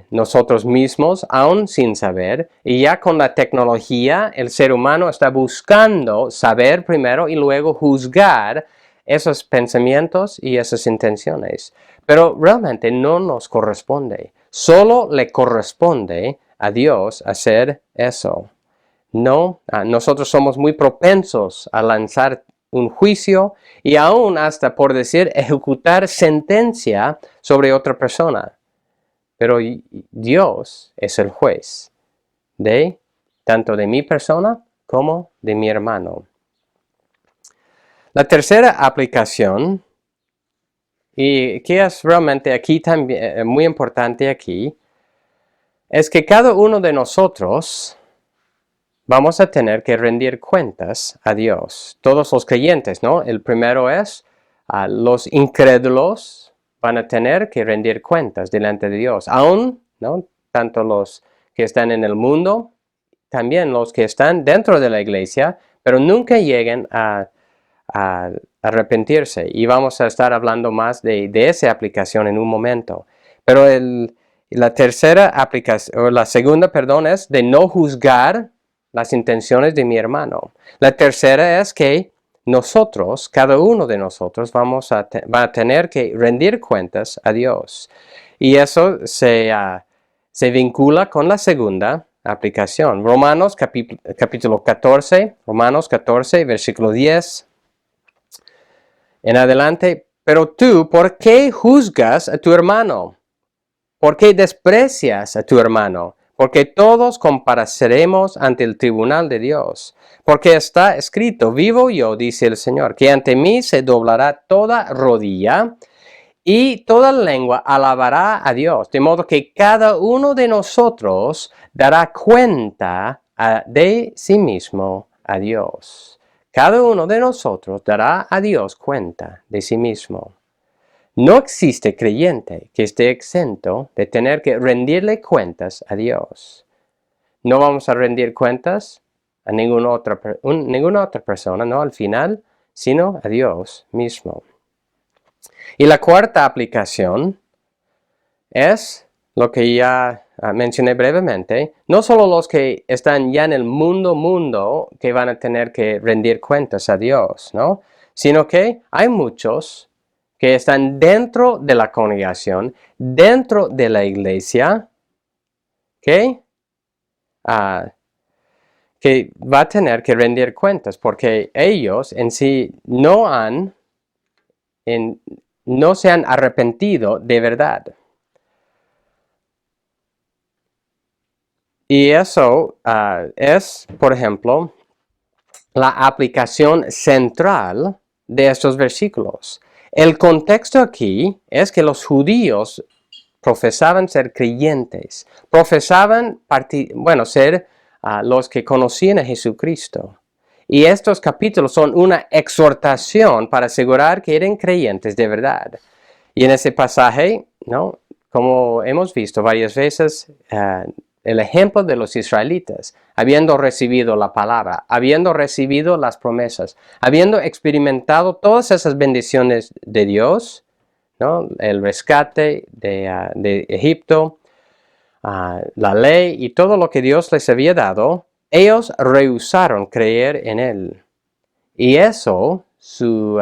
nosotros mismos, aún sin saber, y ya con la tecnología, el ser humano está buscando saber primero y luego juzgar esos pensamientos y esas intenciones. Pero realmente no nos corresponde. Solo le corresponde a Dios hacer eso. No, nosotros somos muy propensos a lanzar un juicio y aún hasta, por decir, ejecutar sentencia sobre otra persona. Pero Dios es el juez tanto de mi persona como de mi hermano. La tercera aplicación, y que es realmente aquí también muy importante aquí, es que cada uno de nosotros vamos a tener que rendir cuentas a Dios. Todos los creyentes, ¿no? El primero es los incrédulos van a tener que rendir cuentas delante de Dios. Aún, ¿no? Tanto los que están en el mundo, también los que están dentro de la iglesia, pero nunca lleguen a arrepentirse. Y vamos a estar hablando más de esa aplicación en un momento. Pero la segunda, es de no juzgar las intenciones de mi hermano. La tercera es que nosotros, cada uno de nosotros, va a tener que rendir cuentas a Dios. Y eso se vincula con la segunda aplicación. Romanos capítulo 14, Romanos 14, versículo 10 en adelante. Pero tú, ¿por qué juzgas a tu hermano? ¿Por qué desprecias a tu hermano? Porque todos compareceremos ante el tribunal de Dios. Porque está escrito, vivo yo, dice el Señor, que ante mí se doblará toda rodilla y toda lengua alabará a Dios. De modo que cada uno de nosotros dará cuenta de sí mismo a Dios. Cada uno de nosotros dará a Dios cuenta de sí mismo. No existe creyente que esté exento de tener que rendirle cuentas a Dios. No vamos a rendir cuentas a ninguna otra persona, no al final, sino a Dios mismo. Y la cuarta aplicación es lo que ya mencioné brevemente. No solo los que están ya en el mundo que van a tener que rendir cuentas a Dios, ¿no? Sino que hay muchos que están dentro de la congregación, dentro de la iglesia, que va a tener que rendir cuentas, porque ellos en sí no se han arrepentido de verdad. Y eso es, por ejemplo, la aplicación central de estos versículos. El contexto aquí es que los judíos profesaban ser creyentes, profesaban ser los que conocían a Jesucristo. Y estos capítulos son una exhortación para asegurar que eran creyentes de verdad. Y en ese pasaje, ¿no?, como hemos visto varias veces, el ejemplo de los israelitas, habiendo recibido la palabra, habiendo recibido las promesas, habiendo experimentado todas esas bendiciones de Dios, ¿no?, el rescate de Egipto, la ley y todo lo que Dios les había dado, ellos rehusaron creer en Él. Y eso, su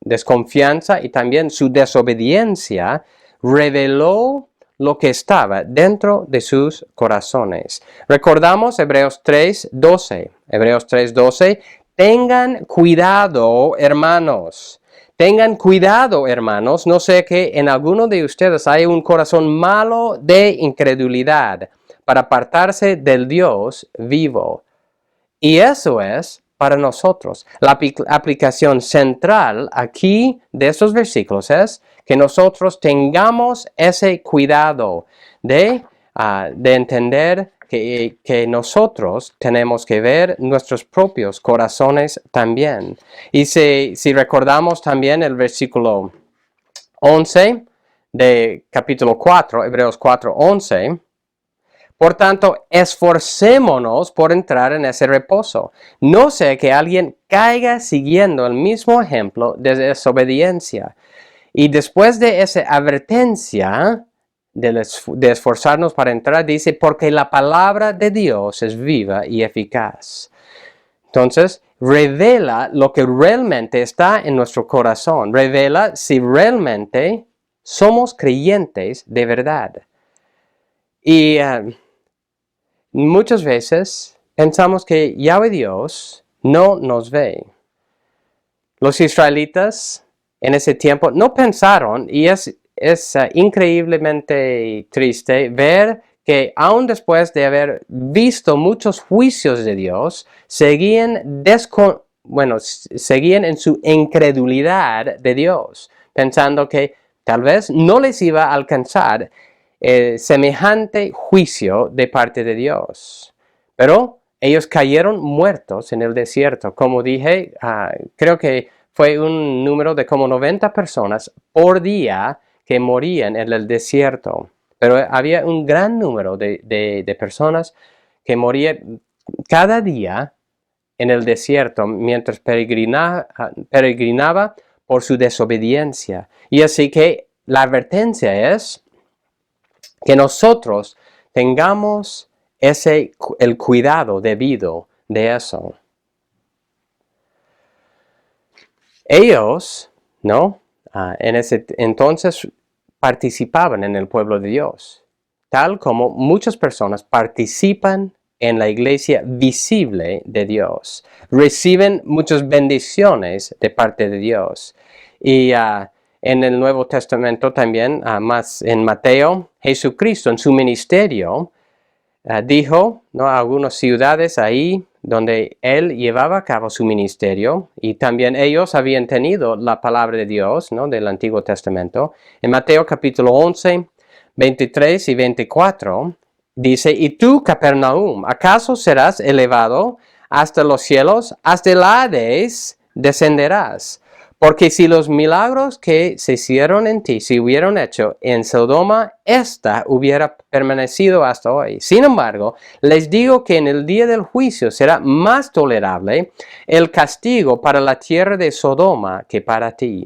desconfianza y también su desobediencia, reveló lo que estaba dentro de sus corazones. Recordamos Hebreos 3:12. Hebreos 3:12. Tengan cuidado, hermanos. Tengan cuidado, hermanos, no sea que en alguno de ustedes haya un corazón malo de incredulidad para apartarse del Dios vivo. Y eso es para nosotros. La aplicación central aquí de estos versículos es que nosotros tengamos ese cuidado de entender que nosotros tenemos que ver nuestros propios corazones también. Y si recordamos también el versículo 11 de capítulo 4, Hebreos 4:11, por tanto, esforcémonos por entrar en ese reposo. No sea que alguien caiga siguiendo el mismo ejemplo de desobediencia. Y después de esa advertencia de esforzarnos para entrar, dice, porque la palabra de Dios es viva y eficaz. Entonces, revela lo que realmente está en nuestro corazón. Revela si realmente somos creyentes de verdad. Y muchas veces pensamos que Yahweh Dios no nos ve. Los israelitas en ese tiempo no pensaron, y es increíblemente triste ver que aún después de haber visto muchos juicios de Dios, seguían en su incredulidad de Dios, pensando que tal vez no les iba a alcanzar semejante juicio de parte de Dios. Pero ellos cayeron muertos en el desierto. Como dije, creo que fue un número de como 90 personas por día que morían en el desierto. Pero había un gran número de personas que morían cada día en el desierto mientras peregrinaba por su desobediencia. Y así que la advertencia es que nosotros tengamos el cuidado debido de eso. Ellos, ¿no?, en ese entonces participaban en el pueblo de Dios, tal como muchas personas participan en la iglesia visible de Dios. Reciben muchas bendiciones de parte de Dios. Y en el Nuevo Testamento también, más en Mateo, Jesucristo en su ministerio dijo, ¿no?, a algunas ciudades ahí donde él llevaba a cabo su ministerio, y también ellos habían tenido la palabra de Dios, ¿no?, del Antiguo Testamento. En Mateo capítulo 11, 23 y 24, dice, y tú, Capernaum, ¿acaso serás elevado hasta los cielos? Hasta el Hades descenderás. Porque si los milagros que se hicieron en ti se hubieran hecho en Sodoma, ésta hubiera permanecido hasta hoy. Sin embargo, les digo que en el día del juicio será más tolerable el castigo para la tierra de Sodoma que para ti.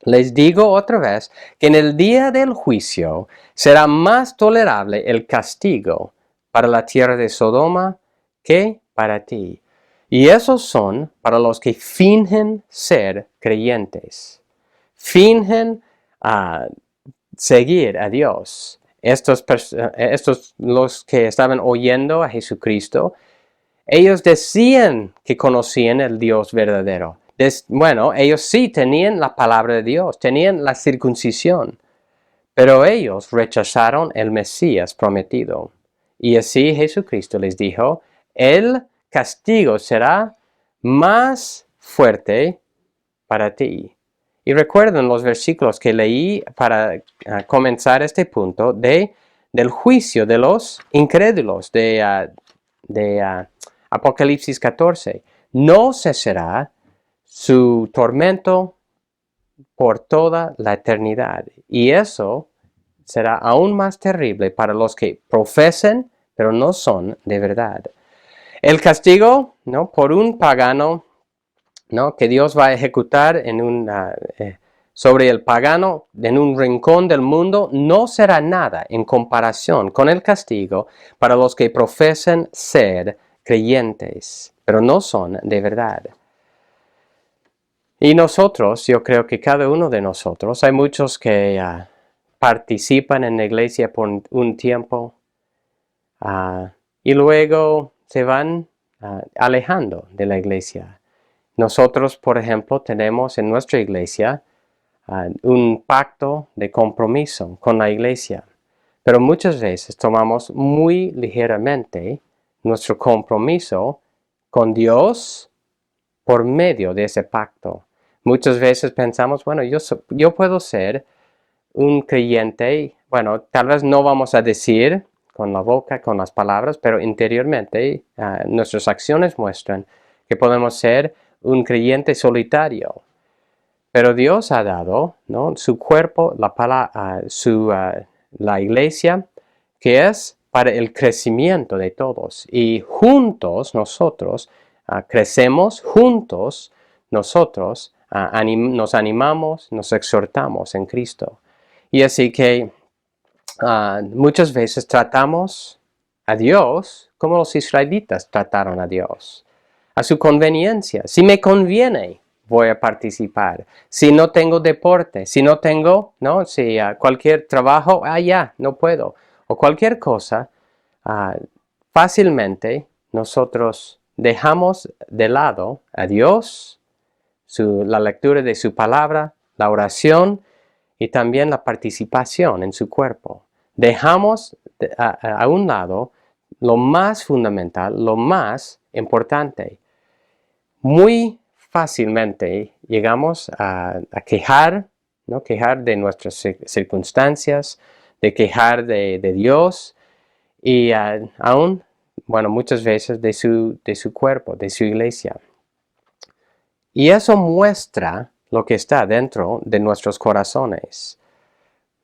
Les digo otra vez que en el día del juicio será más tolerable el castigo para la tierra de Sodoma que para ti. Y esos son para los que fingen ser creyentes. Fingen seguir a Dios. Estos los que estaban oyendo a Jesucristo, ellos decían que conocían el Dios verdadero. Ellos sí tenían la palabra de Dios, tenían la circuncisión, pero ellos rechazaron el Mesías prometido. Y así Jesucristo les dijo, el castigo será más fuerte para ti. Y recuerden los versículos que leí para comenzar este punto del juicio de los incrédulos de Apocalipsis 14. No cesará su tormento por toda la eternidad. Y eso será aún más terrible para los que profesen, pero no son de verdad. El castigo, ¿no?, por un pagano, ¿no?, que Dios va a ejecutar sobre el pagano en un rincón del mundo, no será nada en comparación con el castigo para los que profesen ser creyentes, pero no son de verdad. Y nosotros, yo creo que cada uno de nosotros, hay muchos que participan en la iglesia por un tiempo y luego se van alejando de la iglesia. Nosotros, por ejemplo, tenemos en nuestra iglesia un pacto de compromiso con la iglesia, pero muchas veces tomamos muy ligeramente nuestro compromiso con Dios por medio de ese pacto. Muchas veces pensamos, bueno, yo puedo ser un creyente, bueno, tal vez no vamos a decir con la boca, con las palabras, pero interiormente nuestras acciones muestran que podemos ser un creyente solitario. Pero Dios ha dado, ¿no?, su cuerpo, la iglesia, que es para el crecimiento de todos. Y juntos nosotros crecemos, juntos nosotros nos animamos, nos exhortamos en Cristo. Y así que muchas veces tratamos a Dios como los israelitas trataron a Dios, a su conveniencia. Si me conviene, voy a participar. Si no tengo deporte, si no tengo, ¿no?, si cualquier trabajo, ya, no puedo. O cualquier cosa, fácilmente nosotros dejamos de lado a Dios, la lectura de su palabra, la oración y también la participación en su cuerpo. Dejamos a un lado lo más fundamental, lo más importante. Muy fácilmente llegamos a quejar, ¿no?, quejar de nuestras circunstancias, de quejar de Dios y aún, bueno, muchas veces de su cuerpo, de su iglesia. Y eso muestra lo que está dentro de nuestros corazones.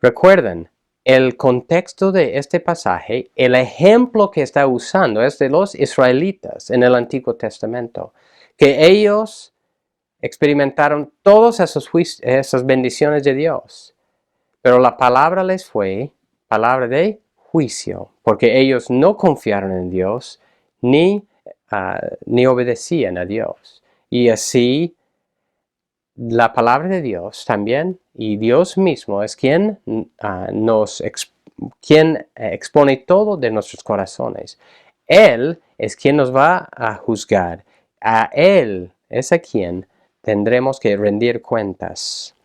Recuerden, el contexto de este pasaje, el ejemplo que está usando es de los israelitas en el Antiguo Testamento, que ellos experimentaron todas esas bendiciones de Dios, pero la palabra les fue palabra de juicio, porque ellos no confiaron en Dios ni obedecían a Dios. Y así la palabra de Dios también, y Dios mismo es quien expone todo de nuestros corazones. Él es quien nos va a juzgar. A Él es a quien tendremos que rendir cuentas.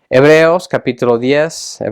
Hebreos capítulo 10,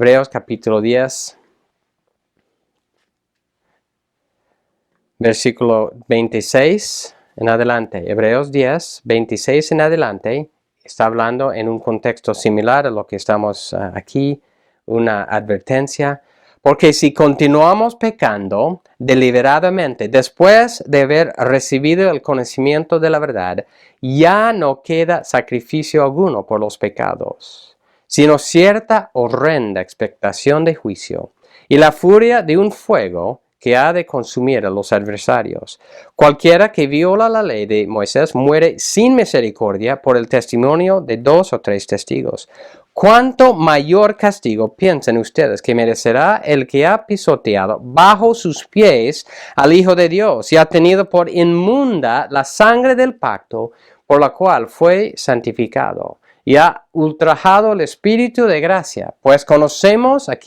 versículo 26 en adelante. Hebreos 10, 26 en adelante. Está hablando en un contexto similar a lo que estamos aquí, una advertencia. Porque si continuamos pecando deliberadamente después de haber recibido el conocimiento de la verdad, ya no queda sacrificio alguno por los pecados, sino cierta horrenda expectación de juicio y la furia de un fuego que ha de consumir a los adversarios. Cualquiera que viola la ley de Moisés muere sin misericordia por el testimonio de 2 o 3 testigos. ¿Cuánto mayor castigo piensan ustedes que merecerá el que ha pisoteado bajo sus pies al Hijo de Dios y ha tenido por inmunda la sangre del pacto por la cual fue santificado y ha ultrajado el Espíritu de gracia? Pues conocemos a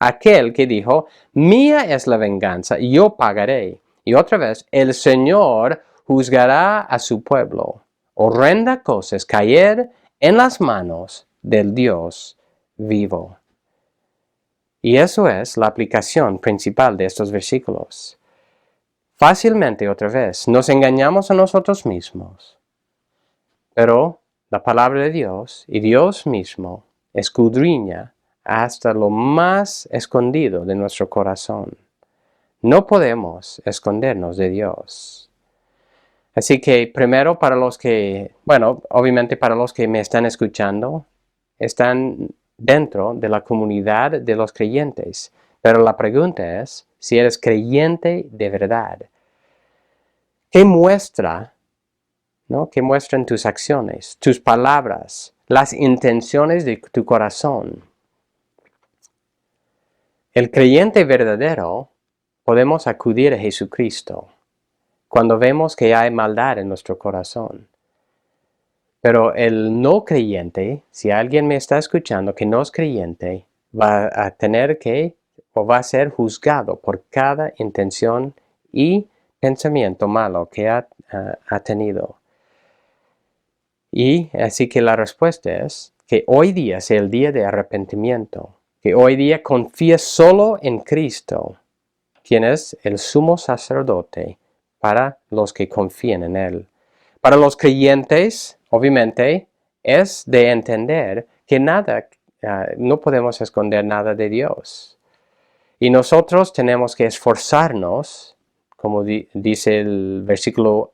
aquel que dijo, mía es la venganza, yo pagaré. Y otra vez, el Señor juzgará a su pueblo. Horrenda cosa es caer en las manos del Dios vivo. Y eso es la aplicación principal de estos versículos. Fácilmente, otra vez, nos engañamos a nosotros mismos, pero la palabra de Dios y Dios mismo escudriña hasta lo más escondido de nuestro corazón. No podemos escondernos de Dios. Así que primero para los que, bueno, obviamente para los que me están escuchando, están dentro de la comunidad de los creyentes. Pero la pregunta es, si eres creyente de verdad, ¿qué muestra, ¿no? ¿Qué muestran tus acciones, tus palabras, las intenciones de tu corazón? El creyente verdadero podemos acudir a Jesucristo cuando vemos que hay maldad en nuestro corazón. Pero el no creyente, si alguien me está escuchando que no es creyente, va a tener que o va a ser juzgado por cada intención y pensamiento malo que ha tenido. Y así que la respuesta es que hoy día sea el día de arrepentimiento, que hoy día confíes solo en Cristo, quien es el sumo sacerdote para los que confían en Él. Para los creyentes, obviamente, es de entender que no podemos esconder nada de Dios. Y nosotros tenemos que esforzarnos, como dice el versículo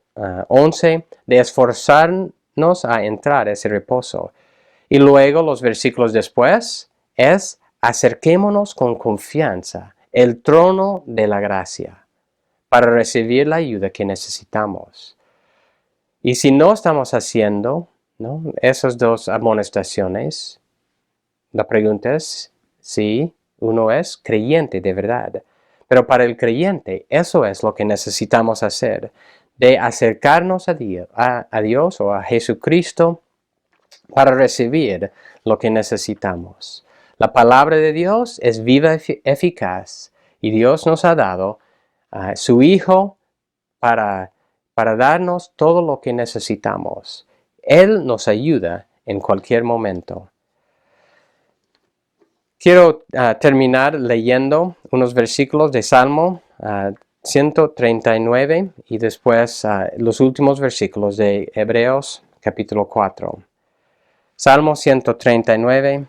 11, de esforzarnos a entrar a ese reposo. Y luego los versículos después es acerquémonos con confianza el trono de la gracia para recibir la ayuda que necesitamos. Y si no estamos haciendo, ¿no?, esas dos amonestaciones, la pregunta es si uno es creyente de verdad. Pero para el creyente eso es lo que necesitamos hacer, de acercarnos a Dios o a Jesucristo para recibir lo que necesitamos. La palabra de Dios es viva y eficaz y Dios nos ha dado a su Hijo para darnos todo lo que necesitamos. Él nos ayuda en cualquier momento. Quiero terminar leyendo unos versículos de Salmo 139 y después los últimos versículos de Hebreos capítulo 4. Salmo 139.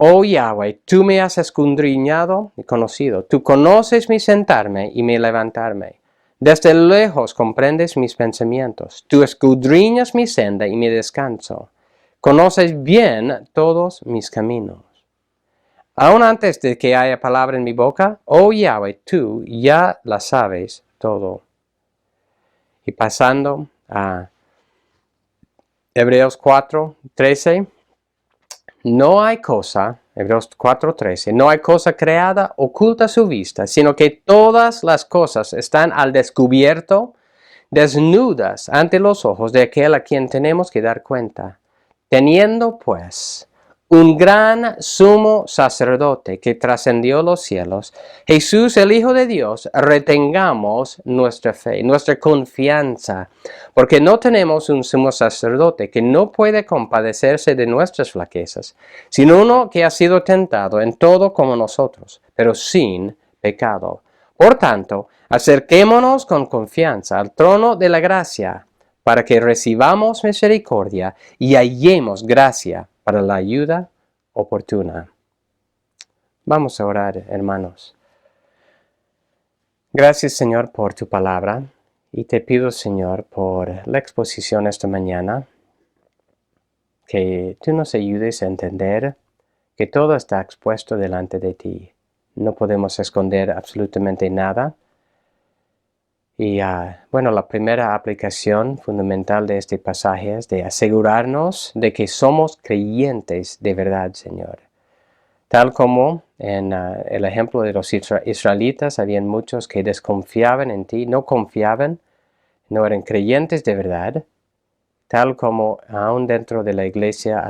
Oh Yahweh, tú me has escudriñado y conocido. Tú conoces mi sentarme y mi levantarme. Desde lejos comprendes mis pensamientos. Tú escudriñas mi senda y mi descanso. Conoces bien todos mis caminos. Aún antes de que haya palabra en mi boca, oh Yahweh, tú ya la sabes todo. Y pasando a Hebreos 4:13, no hay cosa, Hebreos 4:13, no hay cosa creada oculta a su vista, sino que todas las cosas están al descubierto, desnudas ante los ojos de aquel a quien tenemos que dar cuenta. Teniendo, pues, un gran sumo sacerdote que trascendió los cielos, Jesús, el Hijo de Dios, retengamos nuestra fe, nuestra confianza, porque no tenemos un sumo sacerdote que no puede compadecerse de nuestras flaquezas, sino uno que ha sido tentado en todo como nosotros, pero sin pecado. Por tanto, acerquémonos con confianza al trono de la gracia, para que recibamos misericordia y hallemos gracia para la ayuda oportuna. Vamos a orar, hermanos. Gracias, Señor, por tu palabra, y te pido, Señor, por la exposición esta mañana, que tú nos ayudes a entender que todo está expuesto delante de ti. No podemos esconder absolutamente nada. Y bueno, la primera aplicación fundamental de este pasaje es de asegurarnos de que somos creyentes de verdad, Señor. Tal como en el ejemplo de los israelitas, habían muchos que desconfiaban en ti, no confiaban, no eran creyentes de verdad. Tal como aún dentro de la iglesia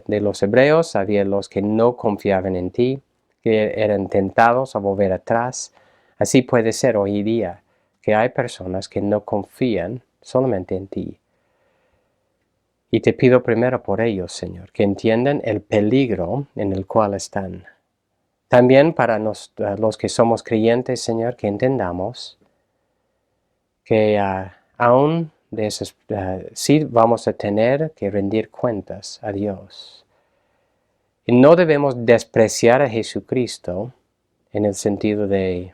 de los hebreos, había los que no confiaban en ti, que eran tentados a volver atrás. Así puede ser hoy día, que hay personas que no confían solamente en ti. Y te pido primero por ellos, Señor, que entiendan el peligro en el cual están. También para los que somos creyentes, Señor, que entendamos que aún sí vamos a tener que rendir cuentas a Dios. Y no debemos despreciar a Jesucristo en el sentido de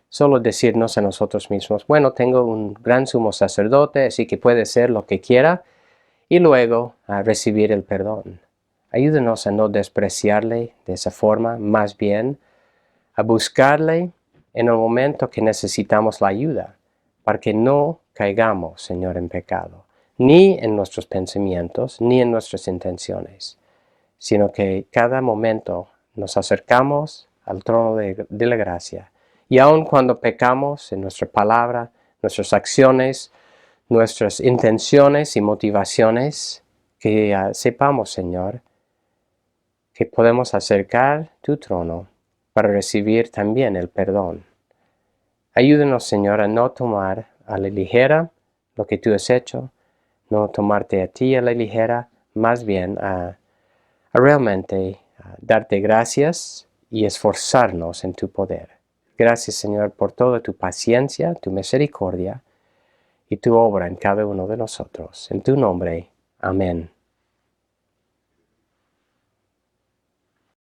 solo decirnos a nosotros mismos, bueno, tengo un gran sumo sacerdote, así que puede ser lo que quiera, y luego a recibir el perdón. Ayúdenos a no despreciarle de esa forma, más bien a buscarle en el momento que necesitamos la ayuda, para que no caigamos, Señor, en pecado, ni en nuestros pensamientos, ni en nuestras intenciones, sino que cada momento nos acercamos al trono de la gracia. Y aun cuando pecamos en nuestra palabra, nuestras acciones, nuestras intenciones y motivaciones, que sepamos, Señor, que podemos acercar tu trono para recibir también el perdón. Ayúdenos, Señor, a no tomar a la ligera lo que tú has hecho, no tomarte a ti a la ligera, más bien a realmente darte gracias y esforzarnos en tu poder. Gracias, Señor, por toda tu paciencia, tu misericordia y tu obra en cada uno de nosotros. En tu nombre, amén.